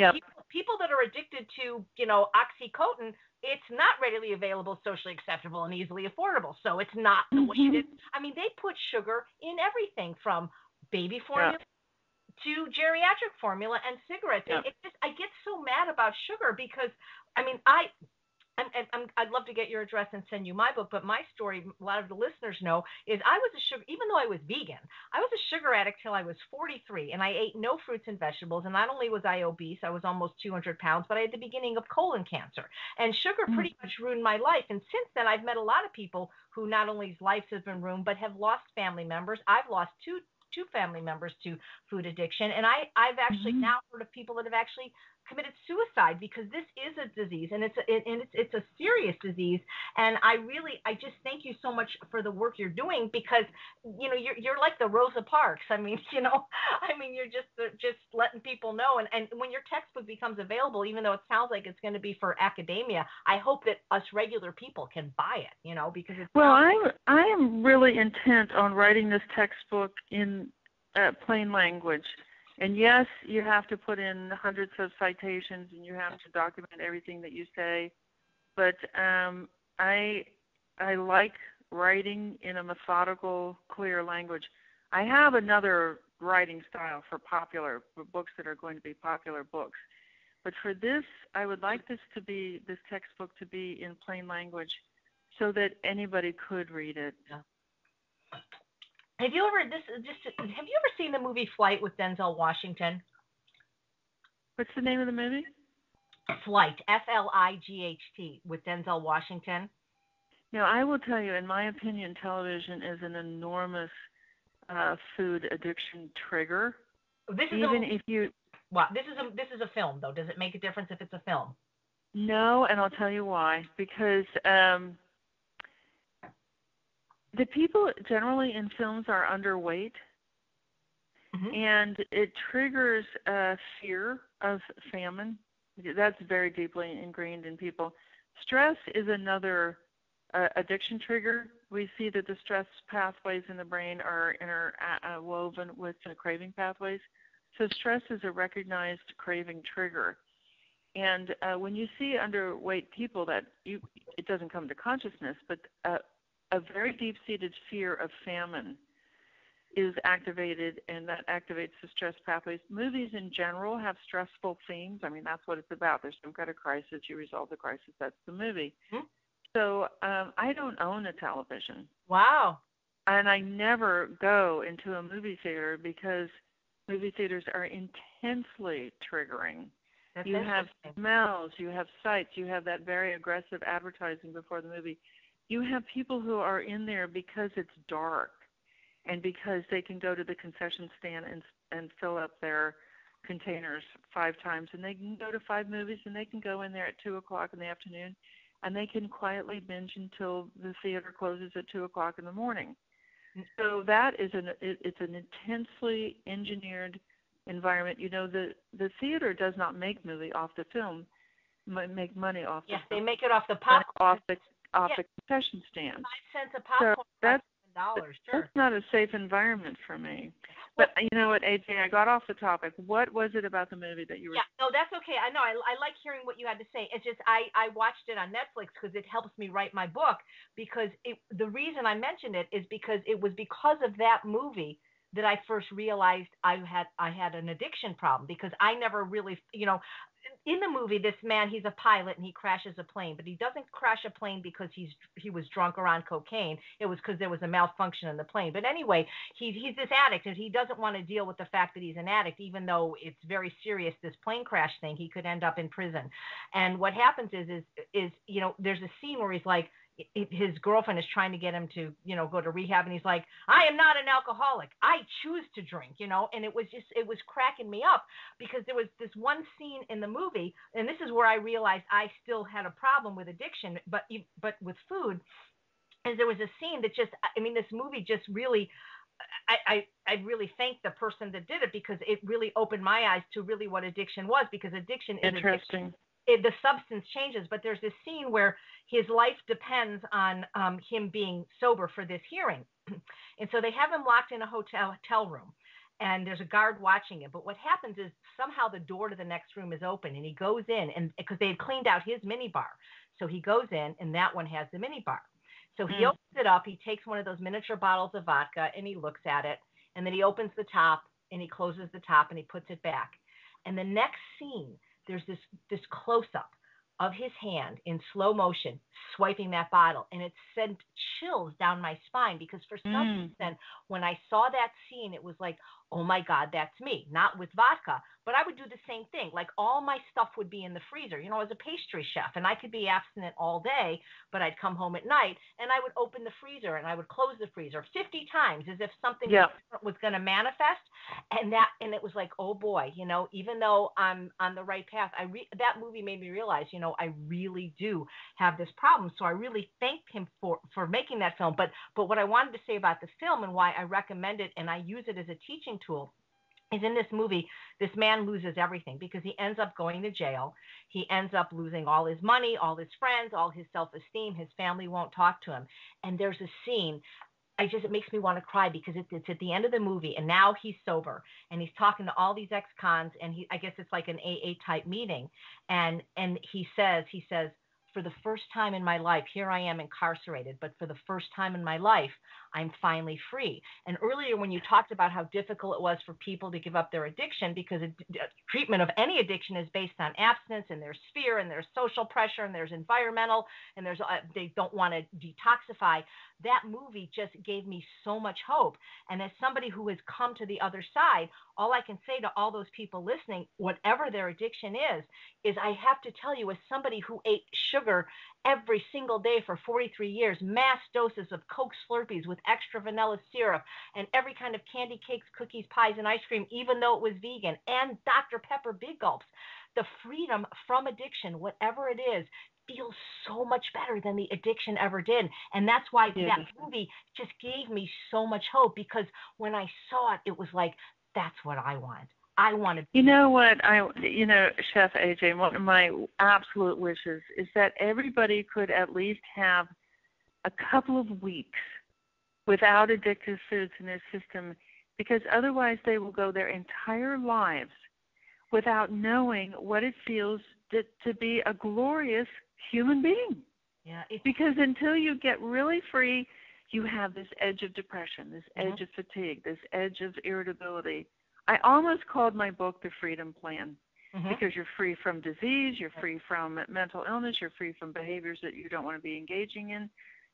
people that are addicted to, you know, OxyContin, it's not readily available, socially acceptable, and easily affordable. So it's not the way it is. I mean, they put sugar in everything from baby formula to geriatric formula and cigarettes. And I get so mad about sugar because, I mean, I'd love to get your address and send you my book, but my story, a lot of the listeners know, is I was a sugar, even though I was vegan, I was a sugar addict till I was 43, and I ate no fruits and vegetables, and not only was I obese, I was almost 200 pounds, but I had the beginning of colon cancer, and sugar pretty much ruined my life, and since then I've met a lot of people who not only lives have been ruined, but have lost family members. I've lost two family members to food addiction, and I've actually now heard of people that have actually committed suicide because this is a disease, and it's a serious disease. And I just thank you so much for the work you're doing, because you know you're like the Rosa Parks. I mean, you know, you're just letting people know. And when your textbook becomes available, even though it sounds like it's going to be for academia, I hope that us regular people can buy it. You know, because it's I am really intent on writing this textbook in plain language. And yes, you have to put in hundreds of citations, and you have to document everything that you say. But I like writing in a methodical, clear language. I have another writing style for books that are going to be popular books. But for this, I would like this textbook to be in plain language, so that anybody could read it. Yeah. Have you ever seen the movie Flight with Denzel Washington? What's the name of the movie? Flight, Flight, with Denzel Washington. You know, I will tell you, in my opinion, television is an enormous food addiction trigger. Wow, this is a film though. Does it make a difference if it's a film? No, and I'll tell you why. Because the people generally in films are underweight, and it triggers fear of famine. That's very deeply ingrained in people. Stress is another addiction trigger. We see that the stress pathways in the brain are interwoven with the craving pathways. So stress is a recognized craving trigger. And when you see underweight people, it doesn't come to consciousness, but a very deep-seated fear of famine is activated, and that activates the stress pathways. Movies in general have stressful themes. I mean, that's what it's about. There's some kind of crisis. You resolve the crisis. That's the movie. Mm-hmm. So I don't own a television. Wow. And I never go into a movie theater because movie theaters are intensely triggering. You have smells, you have sights, you have that very aggressive advertising before the movie. You have people who are in there because it's dark and because they can go to the concession stand and fill up their containers 5 times, and they can go to 5 movies, and they can go in there at 2 o'clock in the afternoon, and they can quietly binge until the theater closes at 2 o'clock in the morning. So that is it's an intensely engineered environment. You know, the theater does not make money off the film, make money off the film. They make it off the popcorn. Off the concession stand. 5 cents a popcorn. So that's sure. That's not a safe environment for me. But you know what, AJ, I got off the topic. What was it about the movie that you were? Yeah, no, that's okay. I know. I like hearing what you had to say. It's just I watched it on Netflix because it helps me write my book. Because the reason I mentioned it is because it was because of that movie that I first realized I had an addiction problem, because I never really, in the movie, this man, he's a pilot and he crashes a plane, but he doesn't crash a plane because he was drunk or on cocaine. It was because there was a malfunction in the plane. But anyway, he's this addict, and he doesn't want to deal with the fact that he's an addict, even though it's very serious, this plane crash thing. He could end up in prison. And what happens is there's a scene where he's like, his girlfriend is trying to get him to, go to rehab. And he's like, I am not an alcoholic. I choose to drink, and it was cracking me up, because there was this one scene in the movie, and this is where I realized I still had a problem with addiction, but with food, is there was a scene that this movie just really, I really thank the person that did it, because it really opened my eyes to really what addiction was, because addiction is interesting. The substance changes, but there's this scene where his life depends on him being sober for this hearing. And so they have him locked in a hotel room, and there's a guard watching him. But what happens is somehow the door to the next room is open, and he goes in, and because they had cleaned out his mini bar. So he goes in, and that one has the mini bar. So he opens it up, he takes one of those miniature bottles of vodka, and he looks at it, and then he opens the top, and he closes the top, and he puts it back. And the next scene, there's this close-up of his hand in slow motion swiping that bottle, and it sent chills down my spine, because for some reason, when I saw that scene, it was like, oh my God, that's me. Not with vodka, but I would do the same thing. Like, all my stuff would be in the freezer. I was a pastry chef, and I could be abstinent all day, but I'd come home at night, and I would open the freezer, and I would close the freezer 50 times as if something was going to manifest. And it was like, oh boy, even though I'm on the right path, that movie made me realize, I really do have this problem. So I really thanked him for making that film. But what I wanted to say about the film, and why I recommend it and I use it as a teaching tool, is in this movie, this man loses everything, because he ends up going to jail. He ends up losing all his money, all his friends, all his self-esteem. His family won't talk to him. And there's a scene, it makes me want to cry, because it's at the end of the movie, and now he's sober, and he's talking to all these ex-cons, and I guess it's like an AA type meeting. And he says, for the first time in my life, here I am incarcerated, but for the first time in my life, I'm finally free. And earlier, when you talked about how difficult it was for people to give up their addiction, because treatment of any addiction is based on abstinence, and there's fear, and there's social pressure, and there's environmental, and there's they don't want to detoxify. That movie just gave me so much hope. And as somebody who has come to the other side, all I can say to all those people listening, whatever their addiction is I have to tell you, as somebody who ate sugar sugar every single day for 43 years, mass doses of Coke Slurpees with extra vanilla syrup and every kind of candy, cakes, cookies, pies, and ice cream, even though it was vegan, and Dr. Pepper big gulps. The freedom from addiction, whatever it is, feels so much better than the addiction ever did. And that's why that movie just gave me so much hope, because when I saw it, it was like, that's what I want. I want to be. You know what, Chef AJ, one of my absolute wishes is that everybody could at least have a couple of weeks without addictive foods in their system, because otherwise they will go their entire lives without knowing what it feels to be a glorious human being. Yeah. Because until you get really free, you have this edge of depression, this edge of fatigue, this edge of irritability. I almost called my book The Freedom Plan, because you're free from disease, you're free from mental illness, you're free from behaviors that you don't want to be engaging in,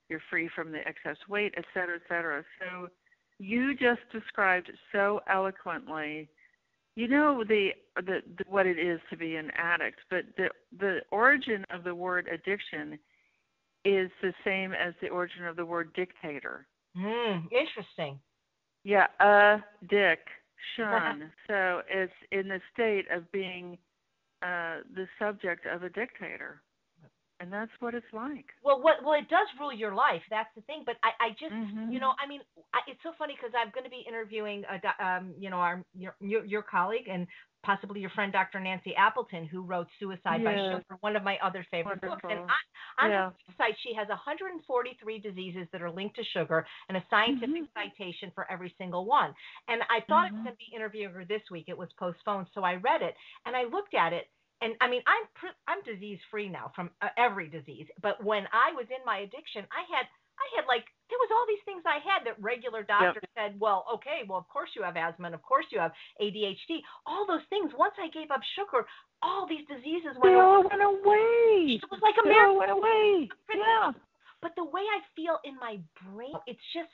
you're free from the excess weight, et cetera, et cetera. So you just described so eloquently, what it is to be an addict, but the origin of the word addiction is the same as the origin of the word dictator. Interesting. Yeah, addiction. So it's in the state of being the subject of a dictator. And that's what it's like. Well, it does rule your life. That's the thing. But I just, it's so funny because I'm going to be interviewing, your colleague and possibly your friend, Dr. Nancy Appleton, who wrote Suicide by Sugar, one of my other favorite books. And on her website, she has 143 diseases that are linked to sugar and a scientific citation for every single one. And I thought I was going to be interviewing her this week. It was postponed. So I read it and I looked at it. And I mean, I'm disease free now from every disease. But when I was in my addiction, I had like, there was all these things I had that regular doctors said, well, okay, well, of course you have asthma, and of course you have ADHD. All those things. Once I gave up sugar, all these diseases went away. It was like a miracle. Went away. Yeah. But the way I feel in my brain, it's just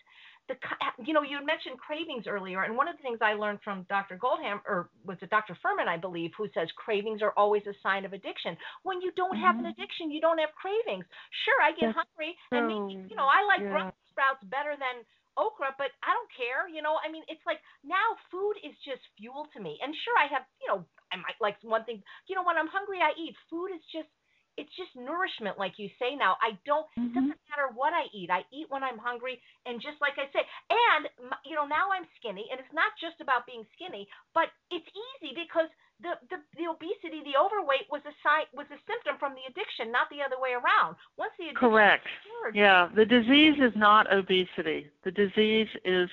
you had mentioned cravings earlier, and one of the things I learned from Dr. Goldham, or was it Dr. Furman, I believe, who says cravings are always a sign of addiction. When you don't have an addiction, you don't have cravings. Sure, I get hungry, and maybe, I like Brussels sprouts better than okra, but I don't care. I mean, it's like now food is just fuel to me. And sure, I have, I might like one thing, when I'm hungry, I eat. Food is just, it's just nourishment, like you say now. It doesn't matter what I eat. I eat when I'm hungry, and just like I say, and, now I'm skinny, and it's not just about being skinny, but it's easy because the obesity, the overweight was a symptom from the addiction, not the other way around. Once the addiction Correct. is cured, the disease is not obesity. The disease is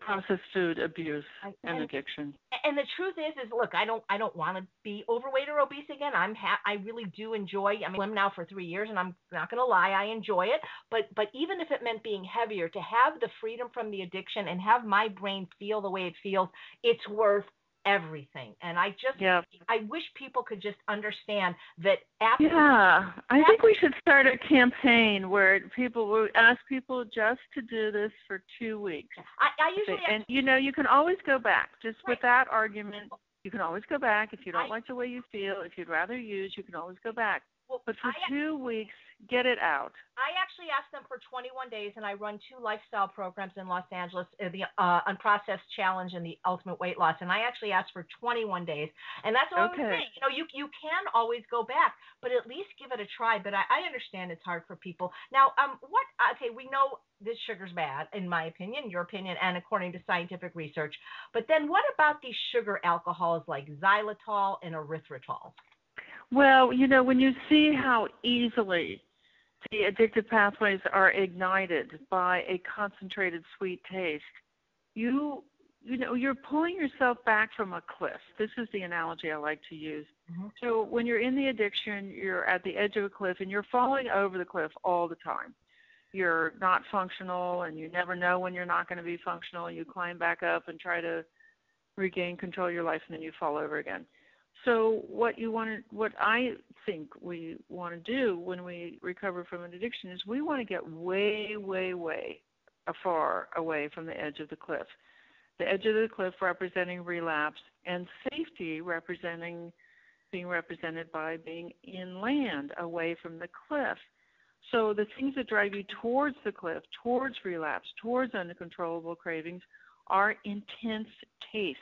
processed food abuse and addiction. And the truth is look, I don't want to be overweight or obese again. I really do enjoy. I mean, I'm now for 3 years, and I'm not going to lie, I enjoy it. But even if it meant being heavier, to have the freedom from the addiction and have my brain feel the way it feels, it's worth everything. And I wish people could just understand that. I think we should start a campaign where people will ask people just to do this for 2 weeks. I usually you can always go back. Just with that argument, you can always go back. If you don't like the way you feel, if you'd rather use, you can always go back. But for 2 weeks, get it out. I actually asked them for 21 days, and I run 2 lifestyle programs in Los Angeles, the Unprocessed Challenge and the Ultimate Weight Loss. And I actually asked for 21 days. And that's what I was saying. You can always go back, but at least give it a try. But I understand it's hard for people. Now, we know this sugar's bad, in my opinion, your opinion, and according to scientific research. But then what about these sugar alcohols like xylitol and erythritol? Well, when you see how easily the addictive pathways are ignited by a concentrated sweet taste, you're pulling yourself back from a cliff. This is the analogy I like to use. So when you're in the addiction, you're at the edge of a cliff, and you're falling over the cliff all the time. You're not functional, and you never know when you're not going to be functional. You climb back up and try to regain control of your life, and then you fall over again. So what I think we want to do when we recover from an addiction is we want to get way, way, way far away from the edge of the cliff. The edge of the cliff representing relapse, and safety representing being represented by being inland, away from the cliff. So the things that drive you towards the cliff, towards relapse, towards uncontrollable cravings are intense tastes.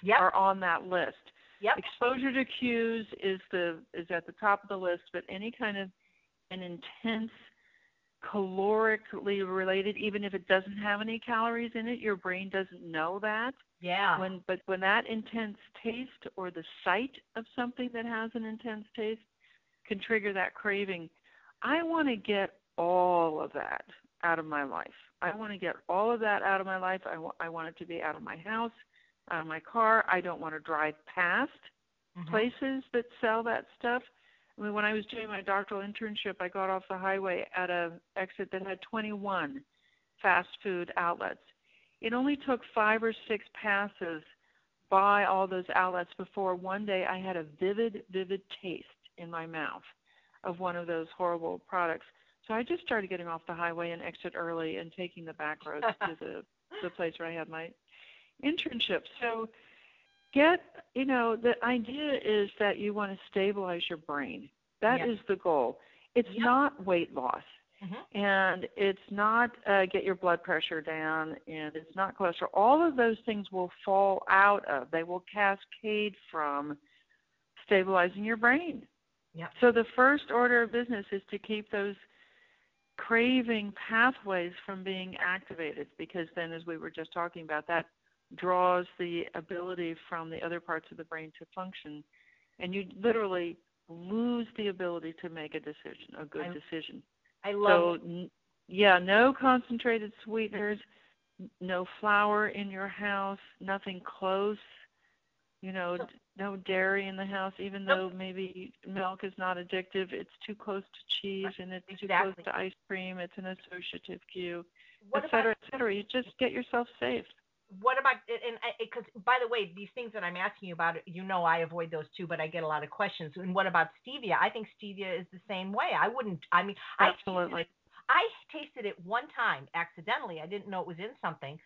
Yep. Are on that list. Yep. Exposure to cues is at the top of the list, but any kind of an intense, calorically related, even if it doesn't have any calories in it, your brain doesn't know that. Yeah. But when that intense taste or the sight of something that has an intense taste can trigger that craving, I want to get all of that out of my life. I want to get all of that out of my life. I want it to be out of my house, out of my car. I don't want to drive past places that sell that stuff. I mean, when I was doing my doctoral internship, I got off the highway at an exit that had 21 fast food outlets. It only took 5 or 6 passes by all those outlets before one day I had a vivid taste in my mouth of one of those horrible products. So I just started getting off the highway and exit early and taking the back roads to the place where I had my internship. So the idea is that you want to stabilize your brain. That is the goal. It's not weight loss. And it's not get your blood pressure down, and it's not cholesterol. All of those things will fall out of, they will cascade from stabilizing your brain. So the first order of business is to keep those craving pathways from being activated, because then, as we were just talking about, that draws the ability from the other parts of the brain to function, and you literally lose the ability to make a decision, a good decision. I love it. No concentrated sweeteners, no flour in your house, nothing close, no dairy in the house, even though maybe milk is not addictive. It's too close to cheese, and it's too close to ice cream. It's an associative cue, et cetera, et cetera. You just get yourself safe. What about, and because, by the way, these things that I'm asking you about, I avoid those too, but I get a lot of questions. And what about stevia? I think stevia is the same way. Absolutely. I tasted it one time accidentally. I didn't know it was in something.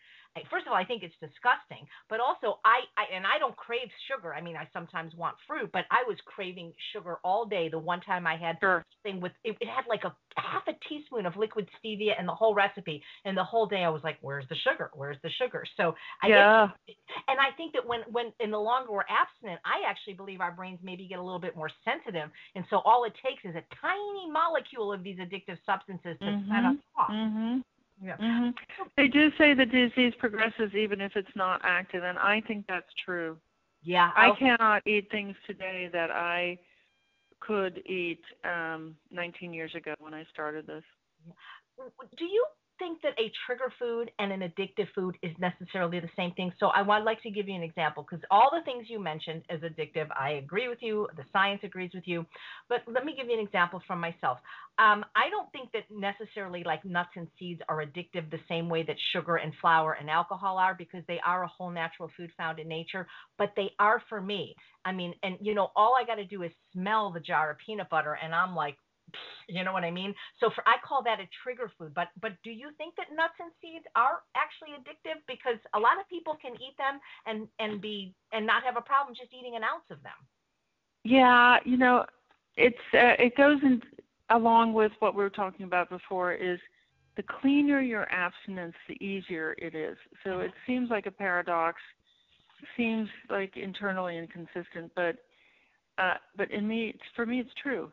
First of all, I think it's disgusting, but also I don't crave sugar. I mean, I sometimes want fruit, but I was craving sugar all day. The one time I had thing with it had like a half a teaspoon of liquid stevia and the whole recipe, and the whole day I was like, "Where's the sugar? Where's the sugar?" So I think that when in the longer we're abstinent, I actually believe our brains maybe get a little bit more sensitive, and so all it takes is a tiny molecule of these addictive substances to set us off. They do say the disease progresses even if it's not active, and I think that's true. I cannot eat things today that I could eat 19 years ago when I started this. Do you think that a trigger food and an addictive food is necessarily the same thing? So I would like to give you an example, because all the things you mentioned as addictive, I agree with you. The science agrees with you. But let me give you an example from myself. I don't think that necessarily like nuts and seeds are addictive the same way that sugar and flour and alcohol are, because they are a whole natural food found in nature, but they are for me. I mean, and all I got to do is smell the jar of peanut butter and I'm like, you know what I mean? So I call that a trigger food. But do you think that nuts and seeds are actually addictive? Because a lot of people can eat them and not have a problem just eating an ounce of them. Yeah, it goes in along with what we were talking about before, is the cleaner your abstinence, the easier it is. So it seems like a paradox, seems like internally inconsistent, but for me, it's true.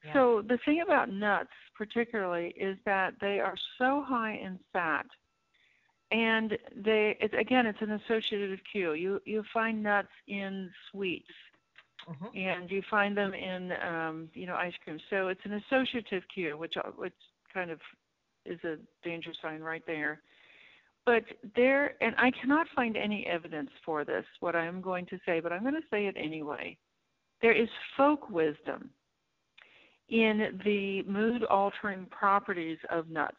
Yeah. So the thing about nuts particularly is that they are so high in fat, and it's an associative cue. You find nuts in sweets, and you find them in ice cream. So it's an associative cue, which kind of is a danger sign right there. But and I cannot find any evidence for this, what I am going to say, but I'm going to say it anyway. There is folk wisdom in the mood-altering properties of nuts,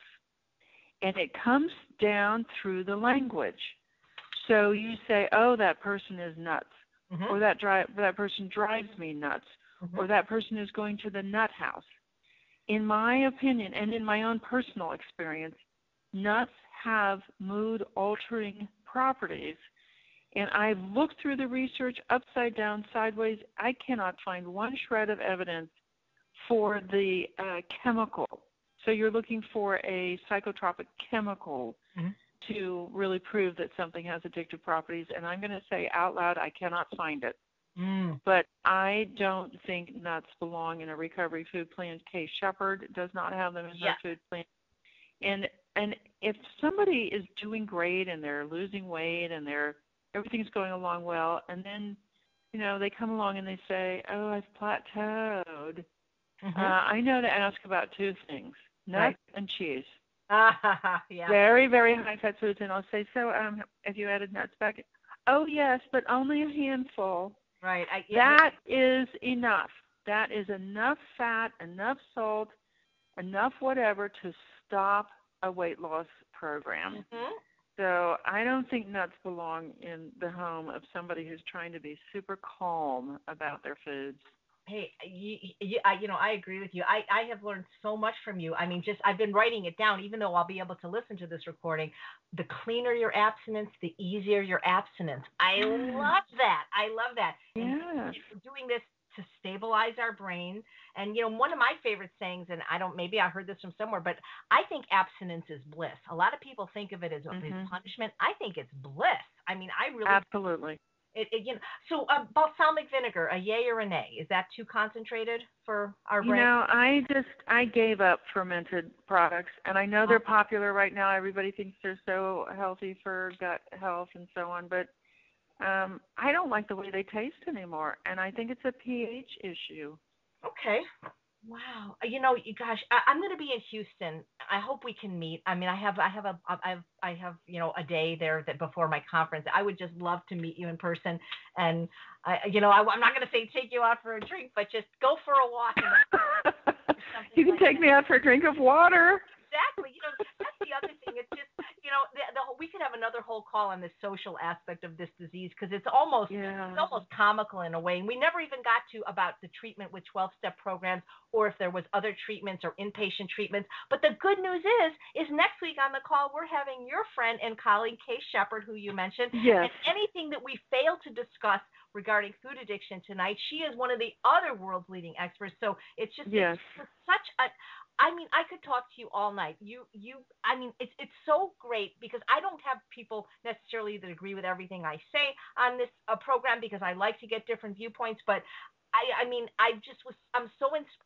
and it comes down through the language. So you say, "Oh, that person is nuts," or that person drives me nuts, or that person is going to the nut house. In my opinion, and in my own personal experience, nuts have mood-altering properties And I've looked through the research upside down, sideways. I cannot find one shred of evidence for the chemical. So you're looking for a psychotropic chemical to really prove that something has addictive properties. And I'm going to say out loud, I cannot find it. But I don't think nuts belong in a recovery food plan. Kay Shepherd does not have them in her food plan. And if somebody is doing great and they're losing weight and everything's going along well, and then, you know, they come along and they say, oh, I've plateaued, I know to ask about two things, nuts and cheese. Very, very high-fat foods. And I'll say, so have you added nuts back? Oh, yes, but only a handful. Right. That is enough. That is enough fat, enough salt, enough whatever to stop a weight loss program. So I don't think nuts belong in the home of somebody who's trying to be super calm about their foods. Hey, I agree with you. I have learned so much from you. I mean, I've been writing it down, even though I'll be able to listen to this recording. The cleaner your abstinence, the easier your abstinence. I love that. I love that. Yeah. We're doing this to stabilize our brain. And, you know, one of my favorite sayings, and maybe I heard this from somewhere, but I think abstinence is bliss. A lot of people think of it as punishment. I think it's bliss. I mean, I really. Absolutely. So balsamic vinegar, a yay or a nay? Is that too concentrated for our brain? You know, I gave up fermented products, and I know they're popular right now. Everybody thinks they're so healthy for gut health and so on, but I don't like the way they taste anymore, and I think it's a pH issue. Okay. Wow. You know, gosh, I'm going to be in Houston. I hope we can meet. I mean, I have you know, a day there that before my conference. I would just love to meet you in person, and I'm not going to say take you out for a drink, but just go for a walk. You can take me out for a drink of water. Exactly. You know, that's the other thing. It's just, you know, we could have another whole call on the social aspect of this disease, because it's almost comical in a way. And we never even got to about the treatment with 12-step programs, or if there was other treatments or inpatient treatments. But the good news is next week on the call, we're having your friend and colleague, Kay Shepherd, who you mentioned. Yes. And anything that we failed to discuss regarding food addiction tonight, she is one of the other world's leading experts. So it's just it's such a... I mean, I could talk to you all night. I mean, it's so great, because I don't have people necessarily that agree with everything I say on this program, because I like to get different viewpoints. But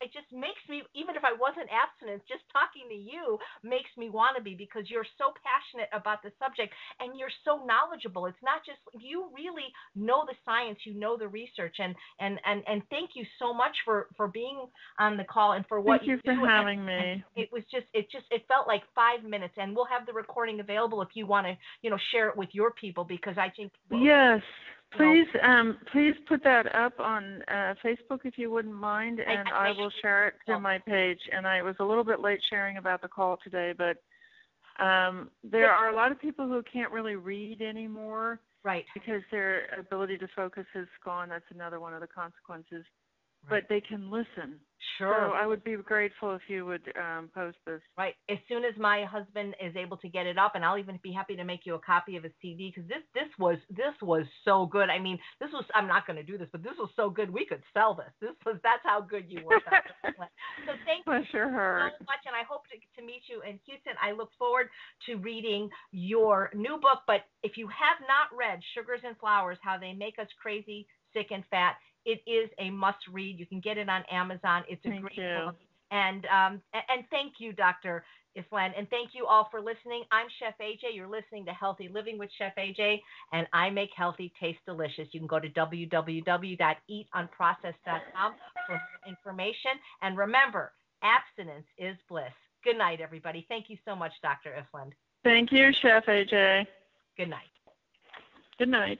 it just makes me, even if I wasn't abstinent, just talking to you makes me want to be, because you're so passionate about the subject and you're so knowledgeable. It's not just, you really know the science, you know the research, and thank you so much for being on the call and for what you do. Thank you for having me. It felt like 5 minutes, and we'll have the recording available if you want to, you know, share it with your people, because I think. Yes. Please put that up on Facebook if you wouldn't mind, and I will share it to my page. And I was a little bit late sharing about the call today, but there are a lot of people who can't really read anymore, right? Because their ability to focus has gone. That's another one of the consequences. Right. But they can listen. Sure. So I would be grateful if you would post this. Right. As soon as my husband is able to get it up, and I'll even be happy to make you a copy of his CD, because this was so good. I mean, I'm not going to do this, but this was so good we could sell this. That's how good you were. So thank you so much, and I hope to meet you in Houston. I look forward to reading your new book. But if you have not read Sugars and Flowers, How They Make Us Crazy, Sick, and Fat, it is a must-read. You can get it on Amazon. It's a great book. And thank you, Dr. Ifland. And thank you all for listening. I'm Chef AJ. You're listening to Healthy Living with Chef AJ, and I make healthy taste delicious. You can go to www.eatunprocessed.com for more information. And remember, abstinence is bliss. Good night, everybody. Thank you so much, Dr. Ifland. Thank you, Chef AJ. Good night. Good night.